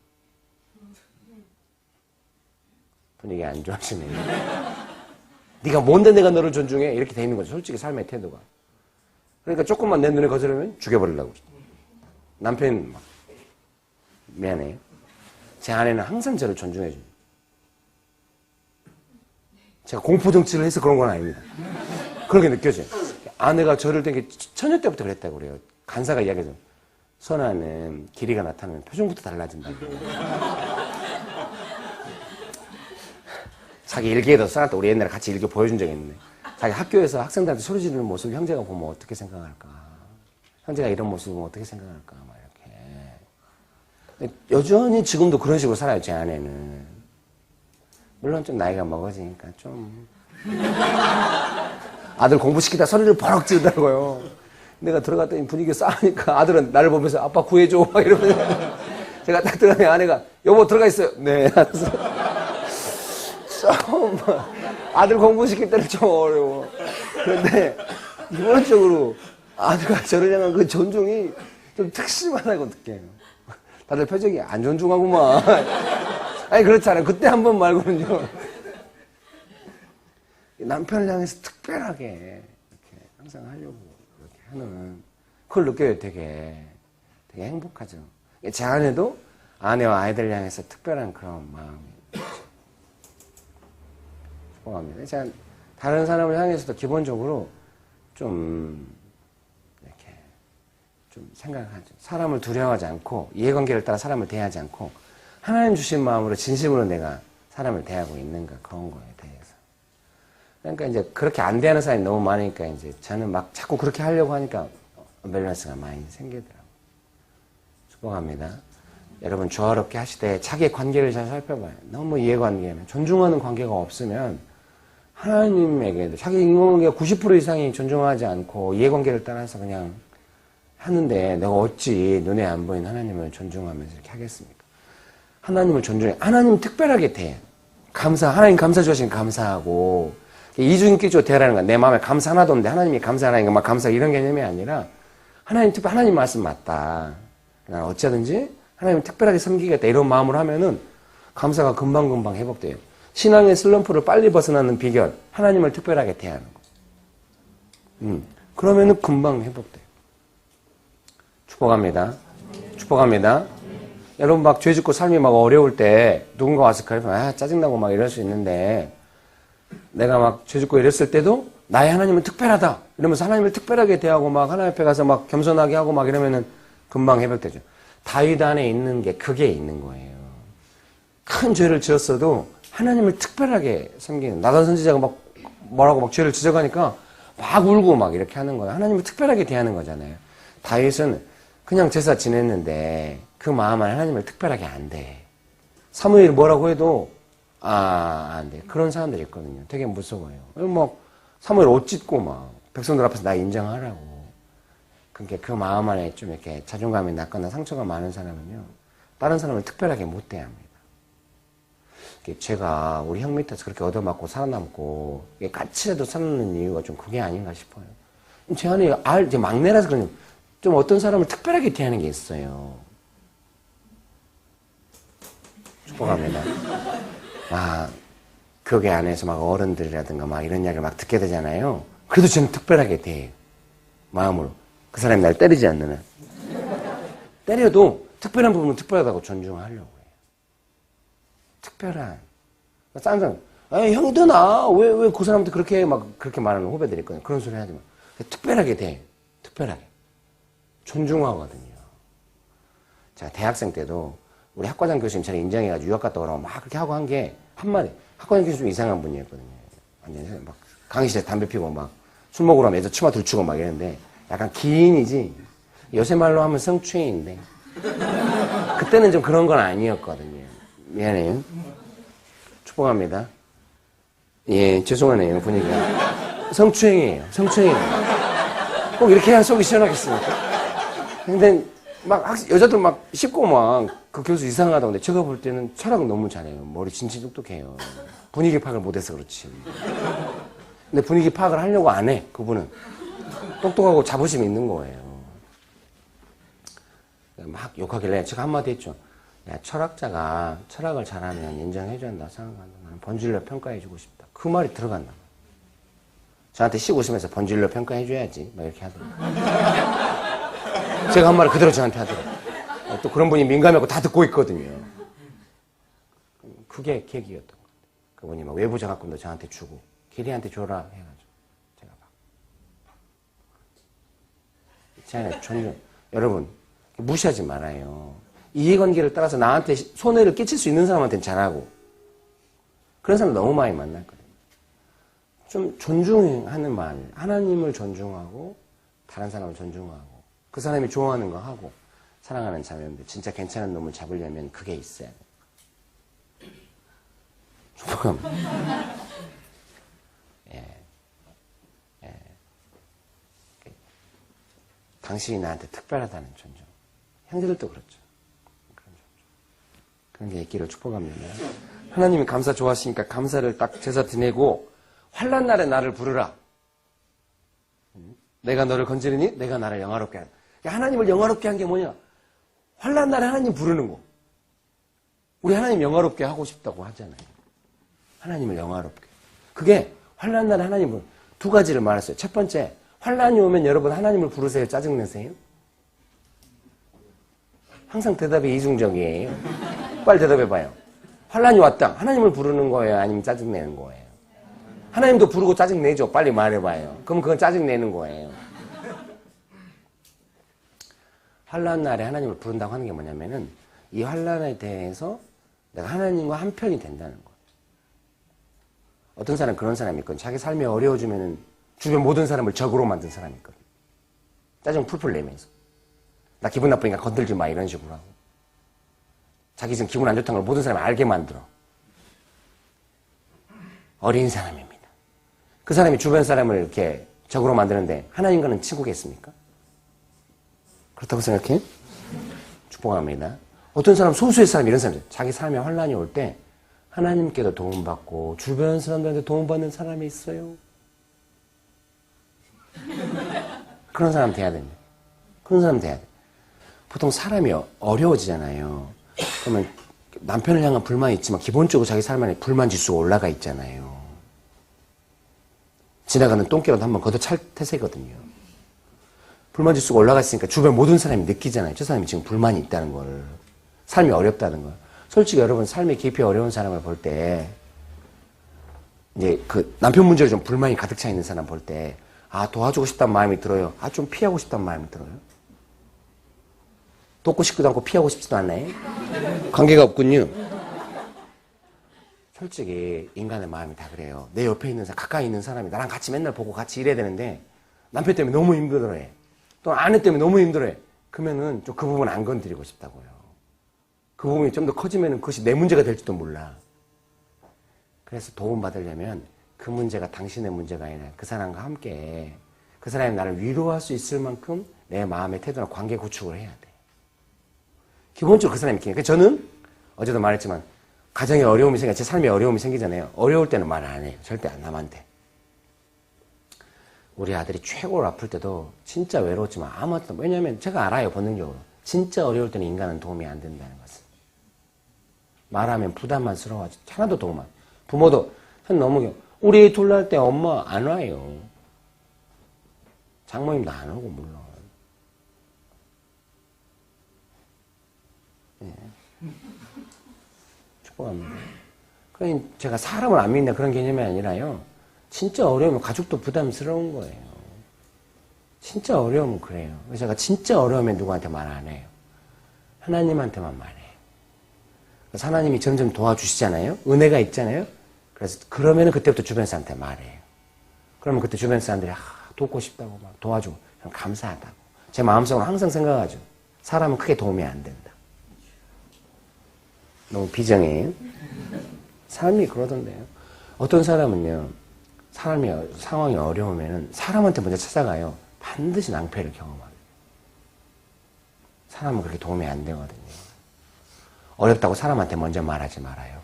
분위기 안 좋아지네. 네가 뭔데 내가 너를 존중해? 이렇게 돼 있는 거죠. 솔직히 삶의 태도가. 그러니까 조금만 내 눈에 거스르면 죽여버리려고. 남편은 막 미안해요. 제 아내는 항상 저를 존중해 줍니다. 제가 공포정치를 해서 그런 건 아닙니다. 그렇게 느껴져요. 아내가 저를 되게 처녀 때부터 그랬다고 그래요. 간사가 이야기하죠. 선아는 길이가 나타나면 표정부터 달라진다고. 자기 일기에도 써놨다. 우리 옛날에 같이 일기 보여준 적이 있는데 자기 학교에서 학생들한테 소리 지르는 모습을 형제가 보면 어떻게 생각할까? 형제가 이런 모습을 보면 어떻게 생각할까? 막 이렇게. 여전히 지금도 그런 식으로 살아요, 제 아내는. 물론 좀 나이가 먹어지니까 좀. 아들 공부시키다 소리를 버럭 지르더라고요. 내가 들어갔더니 분위기가 싸우니까 아들은 나를 보면서 아빠 구해줘. 막 이러면서. 제가 딱 들어가니 아내가 여보 들어가 있어요. 네. 좀 아들 공부시킬 때는 좀 어려워. 그런데 기본적으로 아들과 저를 향한 그 존중이 좀 특심하다고 느껴요. 다들 표정이 안 존중하구만. 아니 그렇잖아요. 그때 한 번 말고는요. 남편을 향해서 특별하게 이렇게 항상 하려고 그렇게 하는 그걸 느껴요. 되게 행복하죠. 제 아내도 아내와 아이들 향해서 특별한 그런 마음이 축복합니다. 제가 다른 사람을 향해서도 기본적으로 좀 이렇게 좀 생각하죠. 사람을 두려워하지 않고 이해관계를 따라 사람을 대하지 않고 하나님 주신 마음으로 진심으로 내가 사람을 대하고 있는가 그런 거에 대해서. 그러니까 이제 그렇게 안 대하는 사람이 너무 많으니까 이제 저는 막 자꾸 그렇게 하려고 하니까 밸런스가 많이 생기더라고요. 축복합니다. 여러분 조화롭게 하시되 자기의 관계를 잘 살펴봐요. 너무 이해관계는 존중하는 관계가 없으면 하나님에게도 자기 인간관계가 90% 이상이 존중하지 않고 이해관계를 따라서 그냥 하는데 내가 어찌 눈에 안 보이는 하나님을 존중하면서 이렇게 하겠습니까? 하나님을 존중해. 하나님 특별하게 대해. 하나님 감사 주시니 감사하고 이중인격적으로 대하라는 거야. 내 마음에 감사 하나도 없는데 하나님이 감사하니까 막 감사 이런 개념이 아니라 하나님 말씀 맞다. 난 어쩌든지 하나님을 특별하게 섬기겠다 이런 마음으로 하면은 감사가 금방금방 회복돼요. 신앙의 슬럼프를 빨리 벗어나는 비결 하나님을 특별하게 대하는 거. 그러면은 금방 회복돼요. 축복합니다. 축복합니다. 여러분 막 죄 짓고 삶이 막 어려울 때 누군가 와서 그러면 짜증나고 막 이럴 수 있는데 내가 막 죄 짓고 이랬을 때도 나의 하나님은 특별하다 이러면서 하나님을 특별하게 대하고 막 하나님 앞에 가서 막 겸손하게 하고 막 이러면은 금방 회복되죠. 다윗 안에 있는 게 그게 있는 거예요. 큰 죄를 지었어도 하나님을 특별하게 섬기는 나단 선지자가 막 뭐라고 막 죄를 지적하니까 막 울고 막 이렇게 하는 거예요. 하나님을 특별하게 대하는 거잖아요. 다윗은 그냥 제사 지냈는데 그 마음 안에 하나님을 특별하게 안 돼. 사무엘이 뭐라고 해도 안 돼. 그런 사람들이 있거든요. 되게 무서워요. 막 사무엘 옷 찢고 막 백성들 앞에서 나 인정하라고. 그러니까 그 마음 안에 좀 이렇게 자존감이 낮거나 상처가 많은 사람은요. 다른 사람을 특별하게 못 대합니다. 제가 우리 형 밑에서 그렇게 얻어맞고 살아남고 까칠해도 살아남는 이유가 좀 그게 아닌가 싶어요. 제 안에 이제 막내라서 그런지 좀 어떤 사람을 특별하게 대하는 게 있어요. 축복합니다. 교회 안에서 막 어른들이라든가 막 이런 이야기를 막 듣게 되잖아요. 그래도 저는 특별하게 대해요. 마음으로. 그 사람이 날 때리지 않는 한. 때려도 특별한 부분은 특별하다고 존중하려고 해요. 특별한. 싼 사람, 형이더 나. 왜 그 사람한테 그렇게 말하는 후배들이 있거든요. 그런 소리 하지 마. 특별하게 돼. 특별하게 존중하거든요. 제가 대학생 때도 우리 학과장 교수님 저를 인정해가지고 유학 갔다 오라고 막 그렇게 하고 한 게 한마디. 학과장 교수님 좀 이상한 분이었거든요. 완전히 막 강의실에 담배 피고 막 술 먹으러 하면 애들 치마 들추고 막 이랬는데 약간 기인이지. 요새 말로 하면 성추행인데 그때는 좀 그런 건 아니었거든요. 미안해요. 축복합니다. 예, 죄송하네요, 분위기가. 성추행이에요, 성추행이에요. 꼭 이렇게 해야 속이 시원하겠습니까? 근데 막 여자들 막 씹고 막 그 교수 이상하다고. 근데 제가 볼 때는 철학은 너무 잘해요. 머리 진짜 똑똑해요. 분위기 파악을 못해서 그렇지. 근데 분위기 파악을 하려고 안 해, 그분은. 똑똑하고 자부심이 있는 거예요. 막 욕하길래 제가 한마디 했죠. 야, 철학자가 철학을 잘하면 인정해줘야 한다 생각한다. 나는 번질러 평가해주고 싶다. 그 말이 들어간다. 저한테 씩 웃으면서 번질러 평가해줘야지. 막 이렇게 하더라고요. 제가 한 말을 그대로 저한테 하더라고요. 또 그런 분이 민감하고 다 듣고 있거든요. 그게 계기였던 것 같아요. 그분이 막 외부 장학금도 저한테 주고, 기리한테 줘라 해가지고. 제가 막. 있잖아요, 존중. 여러분, 무시하지 말아요. 이해관계를 따라서 나한테 손해를 끼칠 수 있는 사람한테는 잘하고, 그런 사람 너무 많이 만났거든요. 좀 존중하는 마음, 하나님을 존중하고, 다른 사람을 존중하고, 그 사람이 좋아하는 거 하고, 사랑하는 자매인데 진짜 괜찮은 놈을 잡으려면 그게 있어야 돼. 축복합니다. 예. 예. 당신이 나한테 특별하다는 존중. 형제들도 그렇죠. 그런 게 있기를 축복합니다. 하나님이 감사 좋아하시니까 감사를 딱 제사 지내고 환난 날에 나를 부르라. 내가 너를 건지르니 내가 나를 영화롭게 하라. 하나님을 영화롭게 한 게 뭐냐? 환난 날에 하나님 부르는 거. 우리 하나님 영화롭게 하고 싶다고 하잖아요. 하나님을 영화롭게. 그게 환난 날에 하나님을 두 가지를 말했어요. 첫 번째, 환난이 오면 여러분 하나님을 부르세요? 짜증내세요? 항상 대답이 이중적이에요. 빨리 대답해봐요. 환난이 왔다. 하나님을 부르는 거예요? 아니면 짜증내는 거예요? 하나님도 부르고 짜증내죠. 빨리 말해봐요. 그럼 그건 짜증내는 거예요. 환난 날에 하나님을 부른다고 하는 게 뭐냐면은 이 환난에 대해서 내가 하나님과 한 편이 된다는 거예요. 어떤 사람은 그런 사람이 있거든. 자기 삶이 어려워지면은 주변 모든 사람을 적으로 만든 사람이 있거든. 짜증 풀풀 내면서. 나 기분 나쁘니까 건들지 마 이런 식으로 하고. 자기 지금 기분 안 좋다는 걸 모든 사람이 알게 만들어. 어린 사람입니다. 그 사람이 주변 사람을 이렇게 적으로 만드는데 하나님과는 친구겠습니까? 그렇다고 생각해? 축복합니다. 어떤 사람, 소수의 사람, 이런 사람들, 자기 삶에 환난이 올 때 하나님께도 도움받고 주변 사람들한테 도움받는 사람이 있어요. 그런 사람 돼야 됩니다. 그런 사람 돼야 돼. 보통 사람이 어려워지잖아요. 그러면 남편을 향한 불만이 있지만 기본적으로 자기 삶 안에 불만 지수가 올라가 있잖아요. 지나가는 똥개라도 한번 걷어찰 태세거든요. 불만 지수가 올라갔으니까 주변 모든 사람이 느끼잖아요. 저 사람이 지금 불만이 있다는 걸. 삶이 어렵다는 걸. 솔직히 여러분 삶의 깊이 어려운 사람을 볼 때 이제 그 남편 문제로 좀 불만이 가득 차 있는 사람 볼 때 아, 도와주고 싶다는 마음이 들어요? 아, 좀 피하고 싶다는 마음이 들어요? 돕고 싶지도 않고 피하고 싶지도 않나요? 관계가 없군요. 솔직히 인간의 마음이 다 그래요. 내 옆에 있는 사람, 가까이 있는 사람이 나랑 같이 맨날 보고 같이 일해야 되는데 남편 때문에 너무 힘들어해. 또 아내 때문에 너무 힘들어해. 그러면은 좀 그 부분 안 건드리고 싶다고요. 그 부분이 좀 더 커지면은 그것이 내 문제가 될지도 몰라. 그래서 도움받으려면 그 문제가 당신의 문제가 아니라 그 사람과 함께 그 사람이 나를 위로할 수 있을 만큼 내 마음의 태도나 관계 구축을 해야 돼. 기본적으로 그 사람이 있으니까 저는 어제도 말했지만 가정에 어려움이 생겨 제 삶에 어려움이 생기잖아요. 어려울 때는 말 안 해요. 절대 안 남한테. 우리 아들이 최고로 아플 때도 진짜 외로웠지만 아무것도 왜냐하면 제가 알아요. 본능적으로. 진짜 어려울 때는 인간은 도움이 안 된다는 것을. 말하면 부담만 스러워하지. 하나도 도움 안. 부모도 너무 우리 둘 날 때 엄마 안 와요. 장모님도 안 오고 물론. 예. 축복합니다. 그러니 제가 사람을 안 믿는 그런 개념이 아니라요. 진짜 어려우면 가족도 부담스러운 거예요. 진짜 어려우면 그래요. 그래서 제가 진짜 어려우면 누구한테 말 안 해요. 하나님한테만 말해요. 그래서 하나님이 점점 도와주시잖아요. 은혜가 있잖아요. 그래서 그러면은 그때부터 주변 사람한테 말해요. 그러면 그때 주변 사람들이 돕고 싶다고 막 도와주고 감사하다고. 제 마음속으로 항상 생각하죠. 사람은 크게 도움이 안 된다. 너무 비정해요. 삶이 그러던데요. 어떤 사람은요. 상황이 어려우면은 사람한테 먼저 찾아가요. 반드시 낭패를 경험합니다. 사람은 그렇게 도움이 안 되거든요. 어렵다고 사람한테 먼저 말하지 말아요.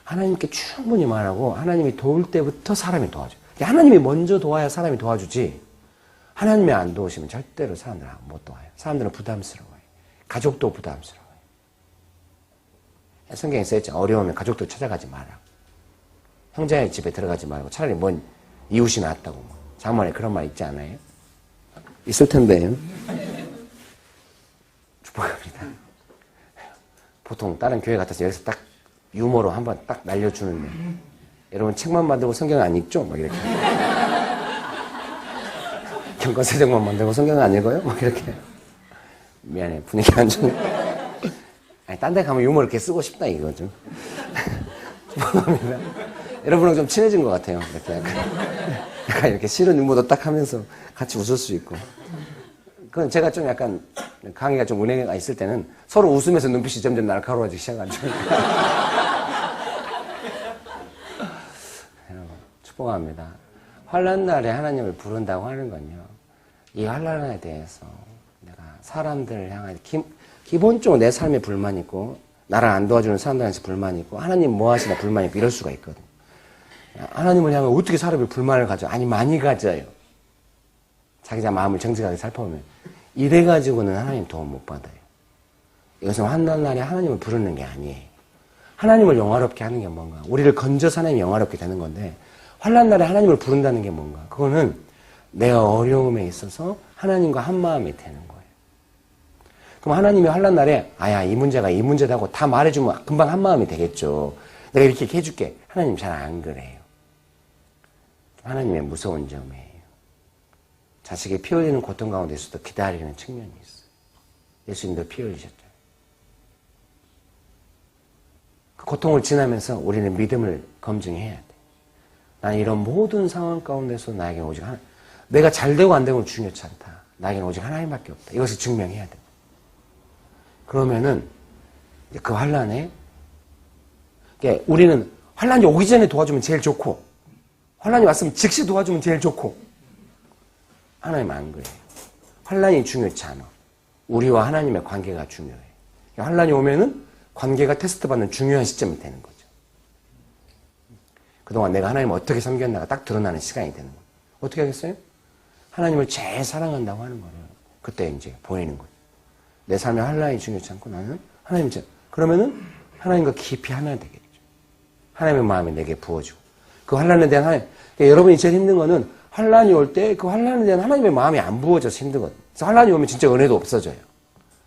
하나님께 충분히 말하고 하나님이 도울 때부터 사람이 도와줘요. 하나님이 먼저 도와야 사람이 도와주지 하나님이 안 도우시면 절대로 사람들은 못 도와요. 사람들은 부담스러워요. 가족도 부담스러워요. 성경에 써있죠. 어려우면 가족도 찾아가지 마라. 형제의 집에 들어가지 말고 차라리 뭔 이웃이 낫다고. 장만에 그런 말 있지 않아요? 있을 텐데요. 축복합니다. 보통 다른 교회 같아서 여기서 딱 유머로 한번 딱 날려주는데 여러분 책만 만들고 성경 안 읽죠? 막 이렇게 경건세정만 만들고 성경 안 읽어요? 막 이렇게 미안해 분위기 안 좋네. 아니 딴 데 가면 유머 이렇게 쓰고 싶다 이거죠. 축복합니다. 여러분랑 좀 친해진 것 같아요. 이렇게 약간 이렇게 싫은 유머도 딱 하면서 같이 웃을 수 있고. 그건 제가 좀 약간 강의가 좀 은혜가 있을 때는 서로 웃으면서 눈빛이 점점 날카로워지기 시작하죠. 축복합니다. 환난 날에 하나님을 부른다고 하는 건요. 이 환난에 대해서 내가 사람들을 향해 기본적으로 내 삶에 불만 있고 나를 안 도와주는 사람들한테 불만 있고 하나님 뭐 하시나 불만 있고 이럴 수가 있거든요. 하나님을 향해 어떻게 사람이 불만을 가져? 아니 많이 가져요. 자기 마음을 정직하게 살펴보면 이래가지고는 하나님 도움 못 받아요. 이것은 환난 날에 하나님을 부르는 게 아니에요. 하나님을 영화롭게 하는 게 뭔가 우리를 건져서 하나님이 영화롭게 되는 건데 환난 날에 하나님을 부른다는 게 뭔가 그거는 내 어려움에 있어서 하나님과 한 마음이 되는 거예요. 그럼 하나님이 환난 날에 이 문제가 이 문제다고 다 말해주면 금방 한 마음이 되겠죠. 내가 이렇게 해줄게. 하나님 잘 안 그래요. 하나님의 무서운 점이에요. 자식이 피 흘리는 고통 가운데서도 기다리는 측면이 있어요. 예수님도 피 흘리셨죠. 그 고통을 지나면서 우리는 믿음을 검증해야 돼. 난 이런 모든 상황 가운데서 나에게 오직 내가 잘 되고 안 되고 중요치 않다. 나에게는 오직 하나님밖에 없다. 이것을 증명해야 돼. 그러면은 그 환난에 우리는 환난이 오기 전에 도와주면 제일 좋고 환난이 왔으면 즉시 도와주면 제일 좋고 하나님 안 그래요. 환난이 중요치 않아. 우리와 하나님의 관계가 중요해. 환난이 오면은 관계가 테스트받는 중요한 시점이 되는 거죠. 그동안 내가 하나님을 어떻게 섬겼나가 딱 드러나는 시간이 되는 거예요. 어떻게 하겠어요? 하나님을 제일 사랑한다고 하는 거예요. 그때 이제 보이는 거예요. 내 삶에 환난이 중요치 않고 나는 하나님 그러면은 하나님과 깊이 하나 되겠죠. 하나님의 마음이 내게 부어지고 그 환난에 대한 그러니까 여러분이 제일 힘든 거는 환난이 올 때 그 환난에 대한 하나님의 마음이 안 부어져서 힘들거든요. 그래서 환난이 오면 진짜 은혜도 없어져요.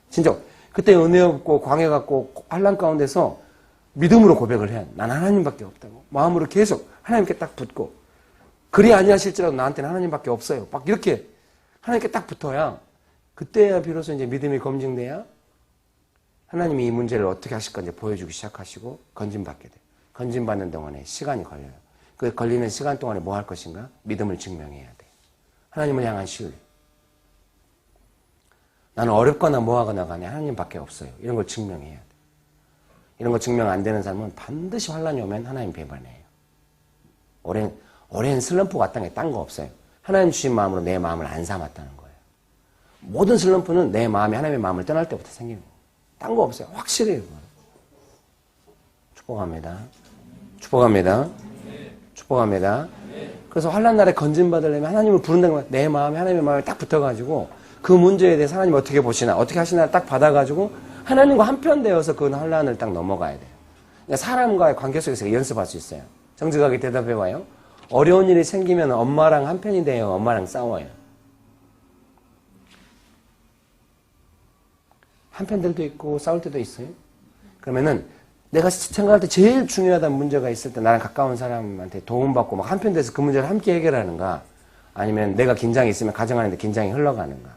진짜 그때 은혜 없고 광해 갖고 환난 가운데서 믿음으로 고백을 해야 돼. 난 하나님밖에 없다고. 마음으로 계속 하나님께 딱 붙고 그리 아니하실지라도 나한테는 하나님밖에 없어요. 막 이렇게 하나님께 딱 붙어야 그때야 비로소 이제 믿음이 검증돼야 하나님이 이 문제를 어떻게 하실 건지 보여주기 시작하시고 건진받게 돼요. 건진받는 동안에 시간이 걸려요. 그 걸리는 시간 동안에 뭐 할 것인가? 믿음을 증명해야 돼요. 하나님을 향한 신뢰. 나는 어렵거나 뭐하거나 간에 하나님밖에 없어요. 이런 걸 증명해야 돼요. 이런 거 증명 안 되는 사람은 반드시 환난이 오면 하나님 배반해요. 오랜 슬럼프 같다는 게 딴 거 없어요. 하나님 주신 마음으로 내 마음을 안 삼았다는 거예요. 모든 슬럼프는 내 마음이 하나님의 마음을 떠날 때부터 생기는 거예요. 딴 거 없어요. 확실해요. 축복합니다. 축복합니다. 축복합니다. 그래서 환난 날에 건진받으려면 하나님을 부른다는 거예요. 내 마음에 하나님의 마음에 딱 붙어가지고 그 문제에 대해서 하나님 어떻게 보시나 어떻게 하시나 딱 받아가지고 하나님과 한편 되어서 그 환난을 딱 넘어가야 돼요. 그러니까 사람과의 관계 속에서 연습할 수 있어요. 정직하게 대답해봐요. 어려운 일이 생기면 엄마랑 한편이 돼요. 엄마랑 싸워요. 한편들도 있고 싸울 때도 있어요. 그러면은 내가 생각할 때 제일 중요하다는 문제가 있을 때 나랑 가까운 사람한테 도움받고 막 한편 돼서 그 문제를 함께 해결하는가 아니면 내가 긴장이 있으면 가정하는데 긴장이 흘러가는가.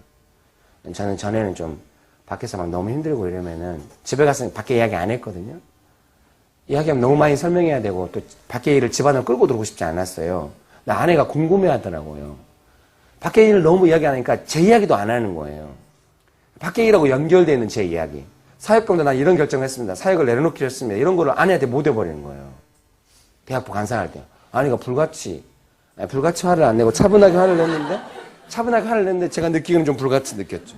저는 전에는 좀 밖에서 막 너무 힘들고 이러면은 집에 가서 밖에 이야기 안 했거든요. 이야기하면 너무 많이 설명해야 되고 또 밖에 일을 집안으로 끌고 들어오고 싶지 않았어요. 근데 아내가 궁금해 하더라고요. 밖에 일을 너무 이야기 안 하니까 제 이야기도 안 하는 거예요. 밖에 일하고 연결되어 있는 제 이야기. 사역 가운데 난 이런 결정을 했습니다. 사역을 내려놓기로 했습니다. 이런 거를 아내한테 못 해버리는 거예요. 대학부 간사할 때. 아내가 불같이 화를 안 내고 차분하게 화를 냈는데 제가 느끼기는 좀 불같이 느꼈죠.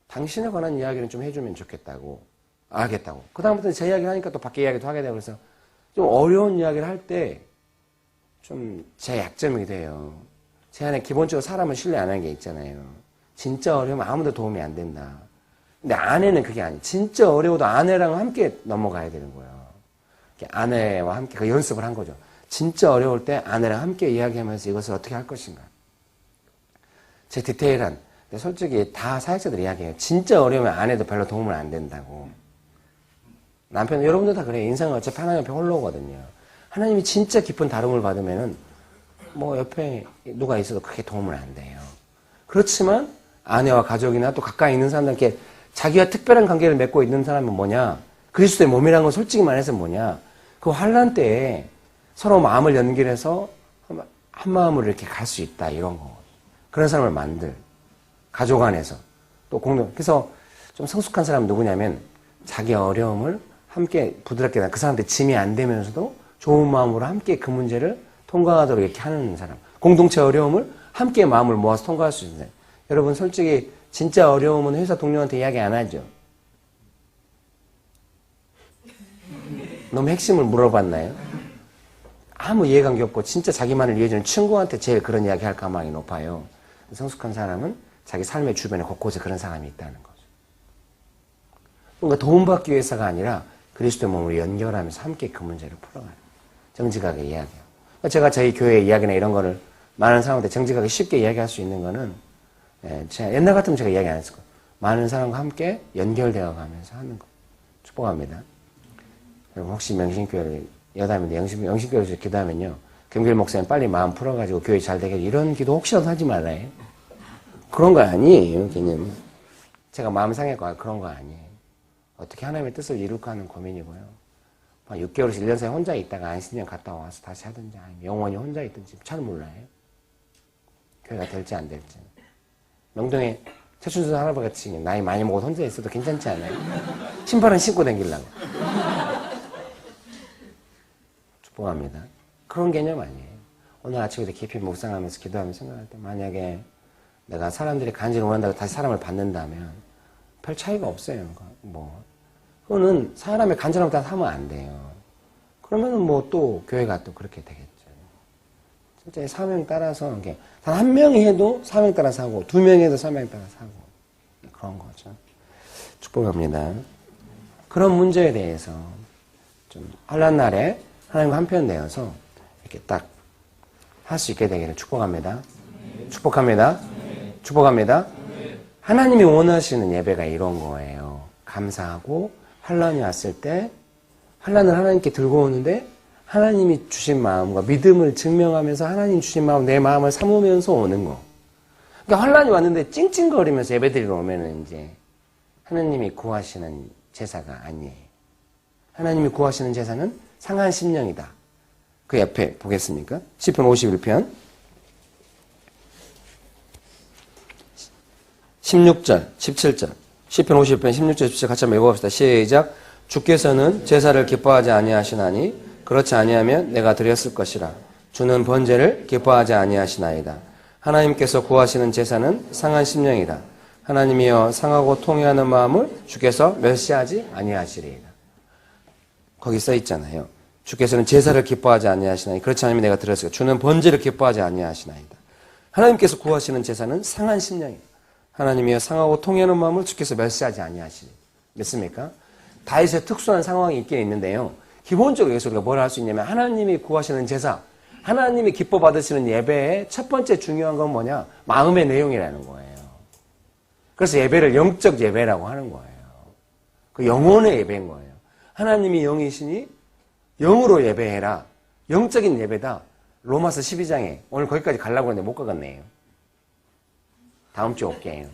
당신에 관한 이야기는 좀 해주면 좋겠다고. 알겠다고. 그다음부터는 제 이야기를 하니까 또 밖에 이야기도 하게 되고 그래서 좀 어려운 이야기를 할 때 좀 제 약점이 돼요. 제 안에 기본적으로 사람을 신뢰 안 하는 게 있잖아요. 진짜 어려우면 아무도 도움이 안 된다. 근데 아내는 그게 아니에요. 진짜 어려워도 아내랑 함께 넘어가야 되는 거예요. 아내와 함께 그 연습을 한 거죠. 진짜 어려울 때 아내랑 함께 이야기하면서 이것을 어떻게 할 것인가. 제 디테일한, 근데 솔직히 다 사역자들 이야기해요. 진짜 어려우면 아내도 별로 도움을 안 된다고. 남편, 여러분들 다 그래요. 인생은 어차피 하나님 옆에 홀로거든요. 하나님이 진짜 깊은 다rum을 받으면은 뭐 옆에 누가 있어도 크게 도움을 안 돼요. 그렇지만 아내와 가족이나 또 가까이 있는 사람들께 자기와 특별한 관계를 맺고 있는 사람은 뭐냐? 그리스도의 몸이라는 건 솔직히 말해서 뭐냐? 그 환난 때에 서로 마음을 연결해서 한 마음으로 이렇게 갈 수 있다 이런 거. 그런 사람을 만들. 가족 안에서 또 공동. 그래서 좀 성숙한 사람은 누구냐면 자기 어려움을 함께 부드럽게 그 사람한테 짐이 안 되면서도 좋은 마음으로 함께 그 문제를 통과하도록 이렇게 하는 사람. 공동체 어려움을 함께 마음을 모아서 통과할 수 있는 사람. 여러분 솔직히 진짜 어려움은 회사 동료한테 이야기 안 하죠. 너무 핵심을 물어봤나요? 아무 이해관계 없고 진짜 자기만을 이해해주는 친구한테 제일 그런 이야기 할 가망이 높아요. 성숙한 사람은 자기 삶의 주변에 곳곳에 그런 사람이 있다는 거죠. 뭔가 도움받기 위해서가 아니라 그리스도의 몸으로 연결하면서 함께 그 문제를 풀어가는 정직하게 이야기해요. 제가 저희 교회 이야기나 이런 거를 많은 사람한테 정직하게 쉽게 이야기할 수 있는 거는 제가 옛날 같으면 제가 이야기 안 했을 거예요. 많은 사람과 함께 연결되어 가면서 하는 거. 축복합니다. 여러분 혹시 명신교회를 여담인데 영신교회에서 기도하면요. 금길 목사님 빨리 마음 풀어가지고 교회 잘 되게 이런 기도 혹시라도 하지 말아요. 그런 거 아니에요. 개념. 제가 마음 상했고 그런 거 아니에요. 어떻게 하나님의 뜻을 이룰까 하는 고민이고요. 6개월에서 1년 사이 혼자 있다가 안신년 갔다 와서 다시 하든지 아니면 영원히 혼자 있든지 잘 몰라요. 교회가 될지 안 될지. 명동에 최춘수 할아버지같이 나이 많이 먹어도 혼자 있어도 괜찮지 않아요? 신발은 신고 다니려고. 축복합니다. 그런 개념 아니에요. 오늘 아침에도 깊이 묵상하면서 기도하면서 생각할 때 만약에 내가 사람들이 간절히 원한다고 다시 사람을 받는다면 별 차이가 없어요. 그거는 사람의 간절함을 다 하면 안 돼요. 그러면은 뭐 또 교회가 또 그렇게 되겠죠. 진짜 사명 따라서 단 한 명이 해도 사명 따라서 하고 2명이 해도 사명 따라서 하고 그런 거죠. 축복합니다. 그런 문제에 대해서 좀 환난 날에 하나님과 한편 내어서 이렇게 딱 할 수 있게 되기를 축복합니다. 축복합니다. 축복합니다. 하나님이 원하시는 예배가 이런 거예요. 감사하고 환난이 왔을 때 환난을 하나님께 들고 오는데 하나님이 주신 마음과 믿음을 증명하면서 하나님 주신 마음, 내 마음을 삼으면서 오는 거. 그러니까 환난이 왔는데 찡찡거리면서 예배드리러 오면은 이제 하나님이 구하시는 제사가 아니에요. 하나님이 구하시는 제사는 상한 심령이다. 그 옆에 보겠습니까? 시편 51편 16절, 17절. 시편 51편 16절, 17절 같이 한번 읽어봅시다. 시작. 주께서는 제사를 기뻐하지 아니하시나니 그렇지 아니하면 내가 드렸을 것이라. 주는 번제를 기뻐하지 아니하시나이다. 하나님께서 구하시는 제사는 상한 심령이다. 하나님이여 상하고 통회하는 마음을 주께서 멸시하지 아니하시리이다. 거기 써 있잖아요. 주께서는 제사를 기뻐하지 아니하시나니 그렇지 않으면 내가 드렸을 것이다. 주는 번제를 기뻐하지 아니하시나이다. 하나님께서 구하시는 제사는 상한 심령이다. 하나님이여 상하고 통회하는 마음을 주께서 멸시하지 아니하시리. 믿습니까? 다윗의 특수한 상황이 있긴 있는데요. 기본적으로 여기서 우리가 뭘 할 수 있냐면 하나님이 구하시는 제사, 하나님이 기뻐 받으시는 예배의 첫 번째 중요한 건 뭐냐? 마음의 내용이라는 거예요. 그래서 예배를 영적 예배라고 하는 거예요. 그 영혼의 예배인 거예요. 하나님이 영이시니 영으로 예배해라. 영적인 예배다. 로마서 12장에 오늘 거기까지 가려고 했는데 못 가겠네요. 다음 주에 올게요.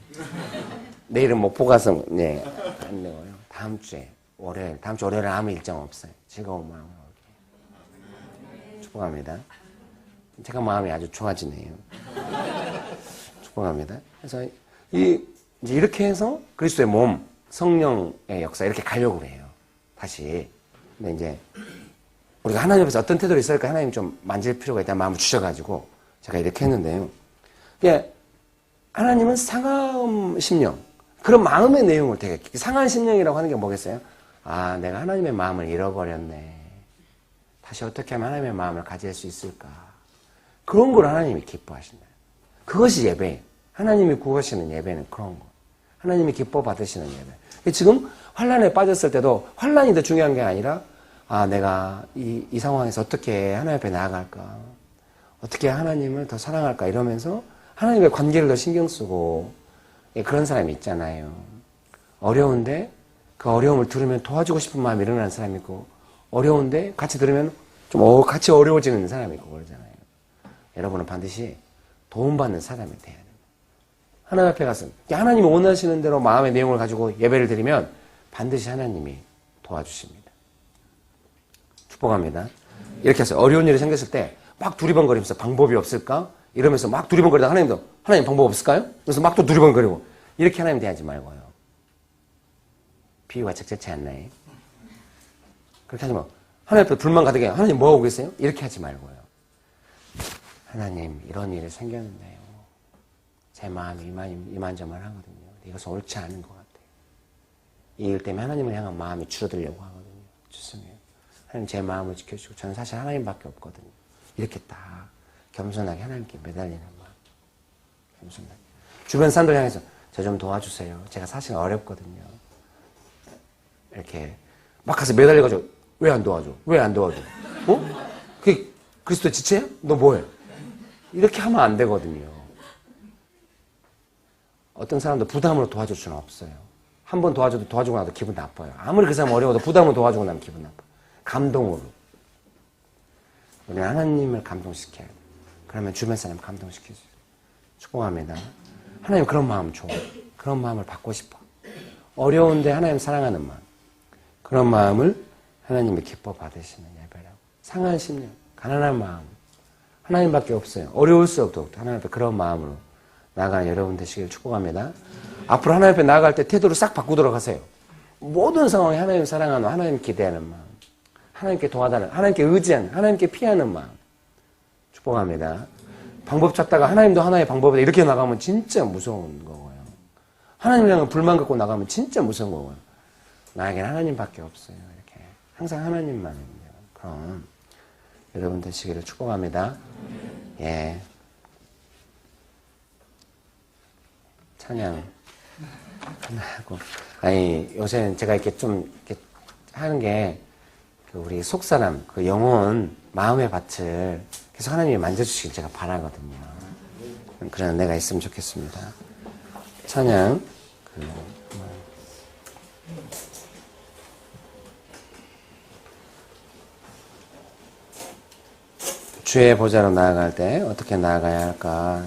내일은 목포 가서 네, 안 되고요. 다음 주에 월요일, 다음 주 월요일에 아무 일정 없어요. 즐거운 마음으로 올게요. 축복합니다. 제가 마음이 아주 좋아지네요. 축복합니다. 그래서 이제 이렇게 해서 그리스도의 몸, 성령의 역사 이렇게 가려고 해요. 다시. 근데 이제 우리가 하나님 앞에서 어떤 태도를 있을까 하나님이 좀 만질 필요가 있다는 마음을 주셔가지고 제가 이렇게 했는데요. 이게 하나님은 상한 심령, 그런 마음의 내용을 되게 상한 심령이라고 하는 게 뭐겠어요? 아, 내가 하나님의 마음을 잃어버렸네. 다시 어떻게 하면 하나님의 마음을 가질 수 있을까? 그런 걸 하나님이 기뻐하신다. 그것이 예배예요. 하나님이 구하시는 예배는 그런 거. 하나님이 기뻐 받으시는 예배. 지금 환란에 빠졌을 때도 환란이 더 중요한 게 아니라 아, 내가 이 상황에서 어떻게 하나님 앞에 나아갈까? 어떻게 하나님을 더 사랑할까? 이러면서 하나님의 관계를 더 신경 쓰고 그런 사람이 있잖아요. 어려운데 그 어려움을 들으면 도와주고 싶은 마음이 일어나는 사람이 있고 어려운데 같이 들으면 좀 같이 어려워지는 사람이 있고 그러잖아요. 여러분은 반드시 도움받는 사람이 돼야 됩니다. 하나님 앞에 가서 하나님이 원하시는 대로 마음의 내용을 가지고 예배를 드리면 반드시 하나님이 도와주십니다. 축복합니다. 이렇게 해서 어려운 일이 생겼을 때 막 두리번거리면서 방법이 없을까? 이러면서 막 두리번거리다가 하나님도 하나님 방법 없을까요? 그래서 막 또 두리번거리고 이렇게 하나님 대하지 말고요. 비유가 적절치 않나요? 그렇게 하지 마. 하나님 앞에 불만 가득해. 하나님 뭐하고 계세요? 이렇게 하지 말고요. 하나님 이런 일이 생겼는데요. 제 마음이 이만저만하거든요. 이것은 옳지 않은 것 같아요. 이 일 때문에 하나님을 향한 마음이 줄어들려고 하거든요. 죄송해요. 하나님 제 마음을 지켜주시고 저는 사실 하나님밖에 없거든요. 이렇게 딱 겸손하게 하나님께 매달리는 마음. 겸손하게. 주변 사람들 향해서 저 좀 도와주세요. 제가 사실 어렵거든요. 이렇게 막 가서 매달려가지고 왜 안 도와줘? 왜 안 도와줘? 어? 그게 그리스도 지체야? 너 뭐해? 이렇게 하면 안 되거든요. 어떤 사람도 부담으로 도와줄 수는 없어요. 한 번 도와줘도 도와주고 나도 기분 나빠요. 아무리 그 사람 어려워도 부담으로 도와주고 나면 기분 나빠. 감동으로. 우리는 하나님을 감동시켜야 돼요. 그러면 주변 사람 감동시켜줘요. 축복합니다. 하나님 그런 마음 좋아. 그런 마음을 받고 싶어. 어려운데 하나님 사랑하는 마음. 그런 마음을 하나님이 기뻐 받으시는 예배라고. 상한 심령, 가난한 마음. 하나님밖에 없어요. 어려울수록 하나님 앞에 그런 마음으로 나아가는 여러분 되시길 축복합니다. 앞으로 하나님 앞에 나아갈 때 태도를 싹 바꾸도록 하세요. 모든 상황에 하나님 사랑하는, 하나님 기대하는 마음. 하나님께 도와달라는, 하나님께 의지하는, 하나님께 피하는 마음. 축복합니다. 방법 찾다가 하나님도 하나의 방법이다 이렇게 나가면 진짜 무서운 거고요. 하나님을 향해 불만 갖고 나가면 진짜 무서운 거고요. 나에게는 하나님밖에 없어요. 이렇게 항상 하나님만 있는 그럼 여러분 되시기를 축복합니다. 예. 찬양 하고 아니 요새는 제가 이렇게 좀 이렇게 하는 게 그 우리 속사람 그 영혼 마음의 밭을 계속 하나님이 만져주시길 제가 바라거든요. 그런 내가 있으면 좋겠습니다. 찬양 주의 보좌로 나아갈 때 어떻게 나아가야 할까?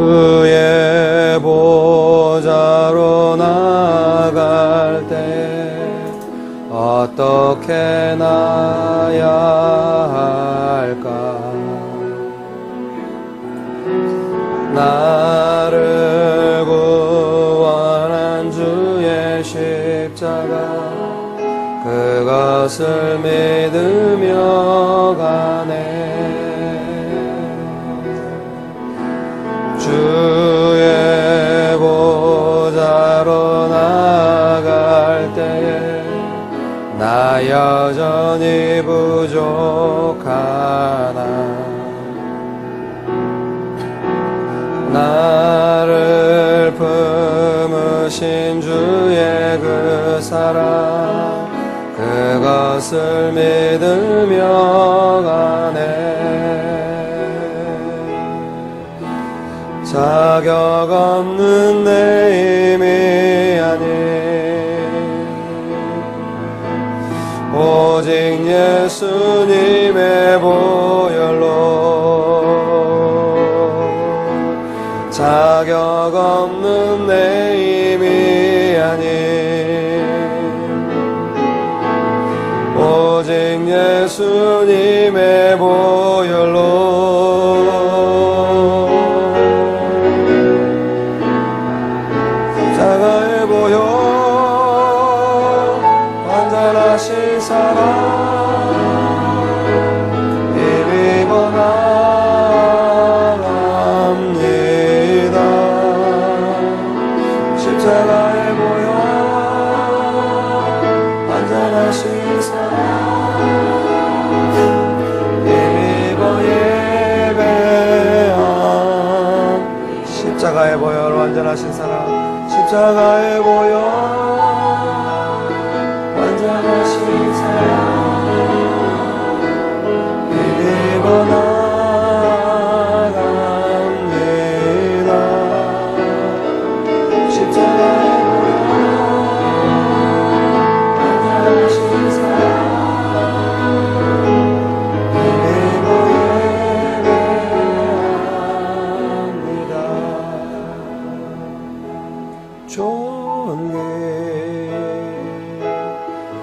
주의 보좌로 나아갈 때 어떻게 나아야 할까? 나를 구원한 주의 십자가 그것을 믿으며 가네. 주의 보좌로 나아갈 때에 나 여전히 부족하나 나를 품으신 주의 그 사랑 그것을 믿으며 가네. 자격 없는 내 힘이 아닌 오직 예수님의 보혈로 자격 없는 내 힘이 아닌 오직 예수님의 보혈로 십자가의 보혈 완전하신 사랑 힘입어 나갑니다. 십자가의 보혈 완전하신 사랑 힘입어 예배함. 십자가의 보혈 완전하신 사랑 십자가의 보혈 완전하신 사랑 힘입어 나갑니다. 십자가의 보혈 완전하신 사랑 힘입어 예배합니다. 존귀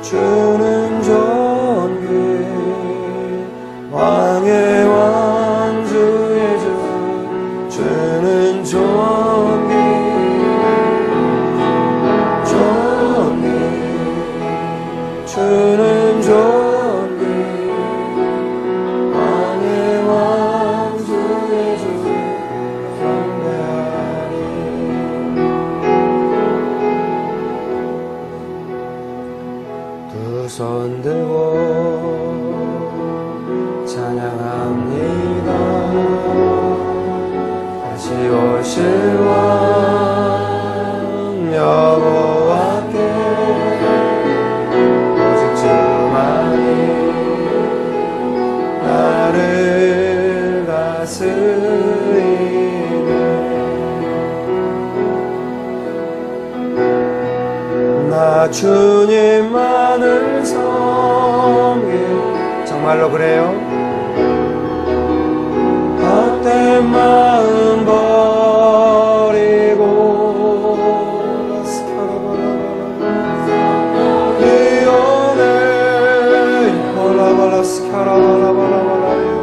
주는 존귀 왕의 왕 주의 주 주는 존귀 존귀 주는 존귀 왕의 왕 주의 주 경배하리. 두 손 들고 찬양합니다. 다시 오실 왕 여호와께 오직 주만이 나를 다스리네. 나 주님만을 섬기. 정말로 그래요? 헛된 마음 버리고 이혼해 홀라발라 스카라발라발라발라요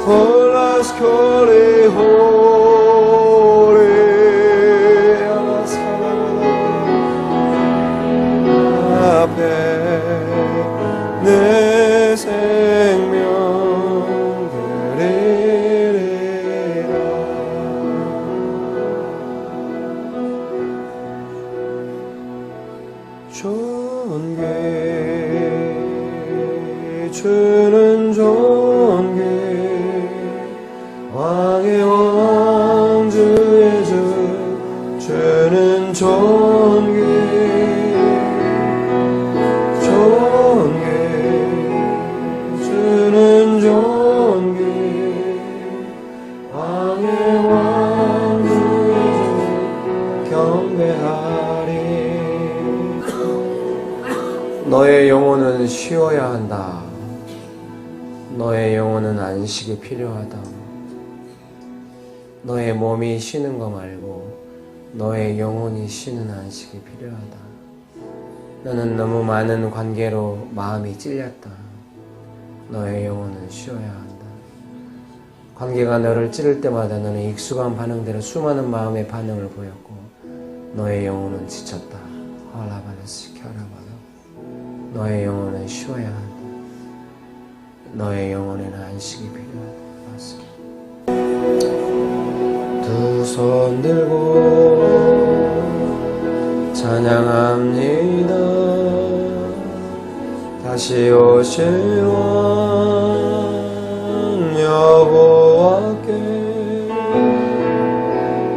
홀라스코리 호리 아라스카라발라 앞에 내 생명 드리리라. 존귀 주는 존귀 왕의 왕 주의 주 주는 존귀 존귀 주는 존귀 왕의 왕 주의 주 경배하리. 너의 영혼은 쉬어야 한다. 너의 영혼은 안식이 필요하다. 너의 몸이 쉬는 거 말고 너의 영혼이 쉬는 안식이 필요하다. 너는 너무 많은 관계로 마음이 찔렸다. 너의 영혼은 쉬어야 한다. 관계가 너를 찌를 때마다 너는 익숙한 반응대로 수많은 마음의 반응을 보였고 너의 영혼은 지쳤다. 헐라바르스 켜라바라. 너의 영혼은 쉬어야 한다. 너의 영혼에는 안식이 필요하다. 맞습니다. 두 손 들고 찬양합니다. 다시 오실 왕 여호와께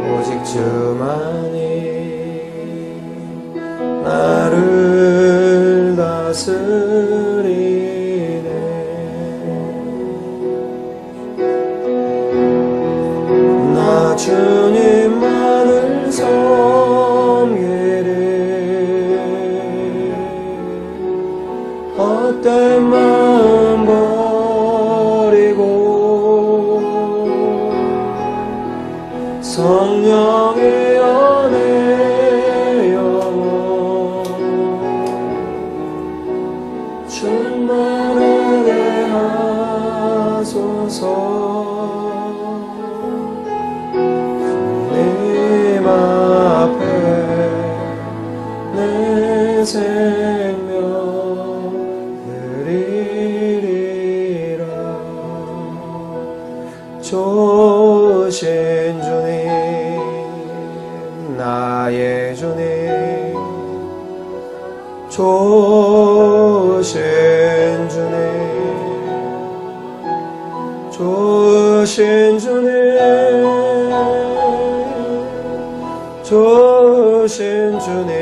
오직 주만이 나를 다스리네. 충만하게 하소서. 주님 앞에 내 생명 드리리라. 좋으신 주님, 나의 주님, 좋으신 주님, 좋으신 주님, 좋으신 주님,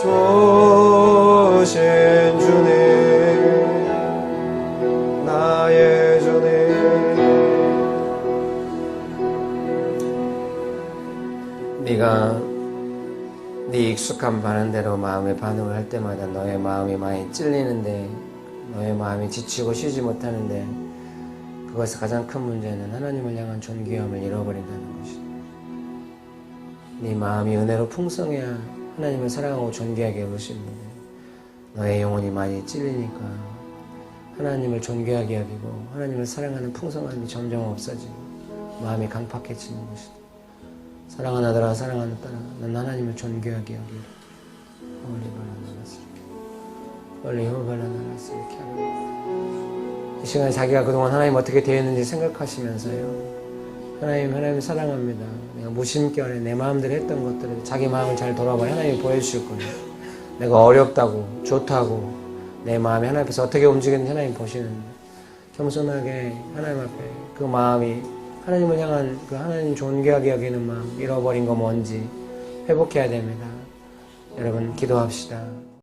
좋으신 주님, 나의 주님. 네가 네 익숙한 반응대로 마음의 반응을 할 때마다 너의 마음이 많이 찔리는데, 너의 마음이 지치고 쉬지 못하는데, 그것의 가장 큰 문제는 하나님을 향한 존귀함을 잃어버린다는 것이다. 네 마음이 은혜로 풍성해야 하나님을 사랑하고 존귀하게 여기시는데, 너의 영혼이 많이 찔리니까 하나님을 존귀하게 여기고 하나님을 사랑하는 풍성함이 점점 없어지고 마음이 강팍해지는 것이다. 사랑하는 아들아, 사랑하는 딸아, 난 하나님을 존귀하게 여기라. 원리 호발라나라스 이렇게 하라. 이 시간에 자기가 그동안 하나님 어떻게 되었는지 생각하시면서요, 하나님 사랑합니다. 내가 무심결에 내 마음대로 했던 것들을 자기 마음을 잘 돌아봐야 하나님이 보여주실 거예요. 내가 어렵다고, 좋다고, 내 마음이 하나님 앞에서 어떻게 움직이는지 하나님 보시는데, 겸손하게 하나님 앞에 그 마음이 하나님을 향한 그 하나님 존귀하게 여기는 마음, 잃어버린 거 뭔지 회복해야 됩니다. 여러분, 기도합시다.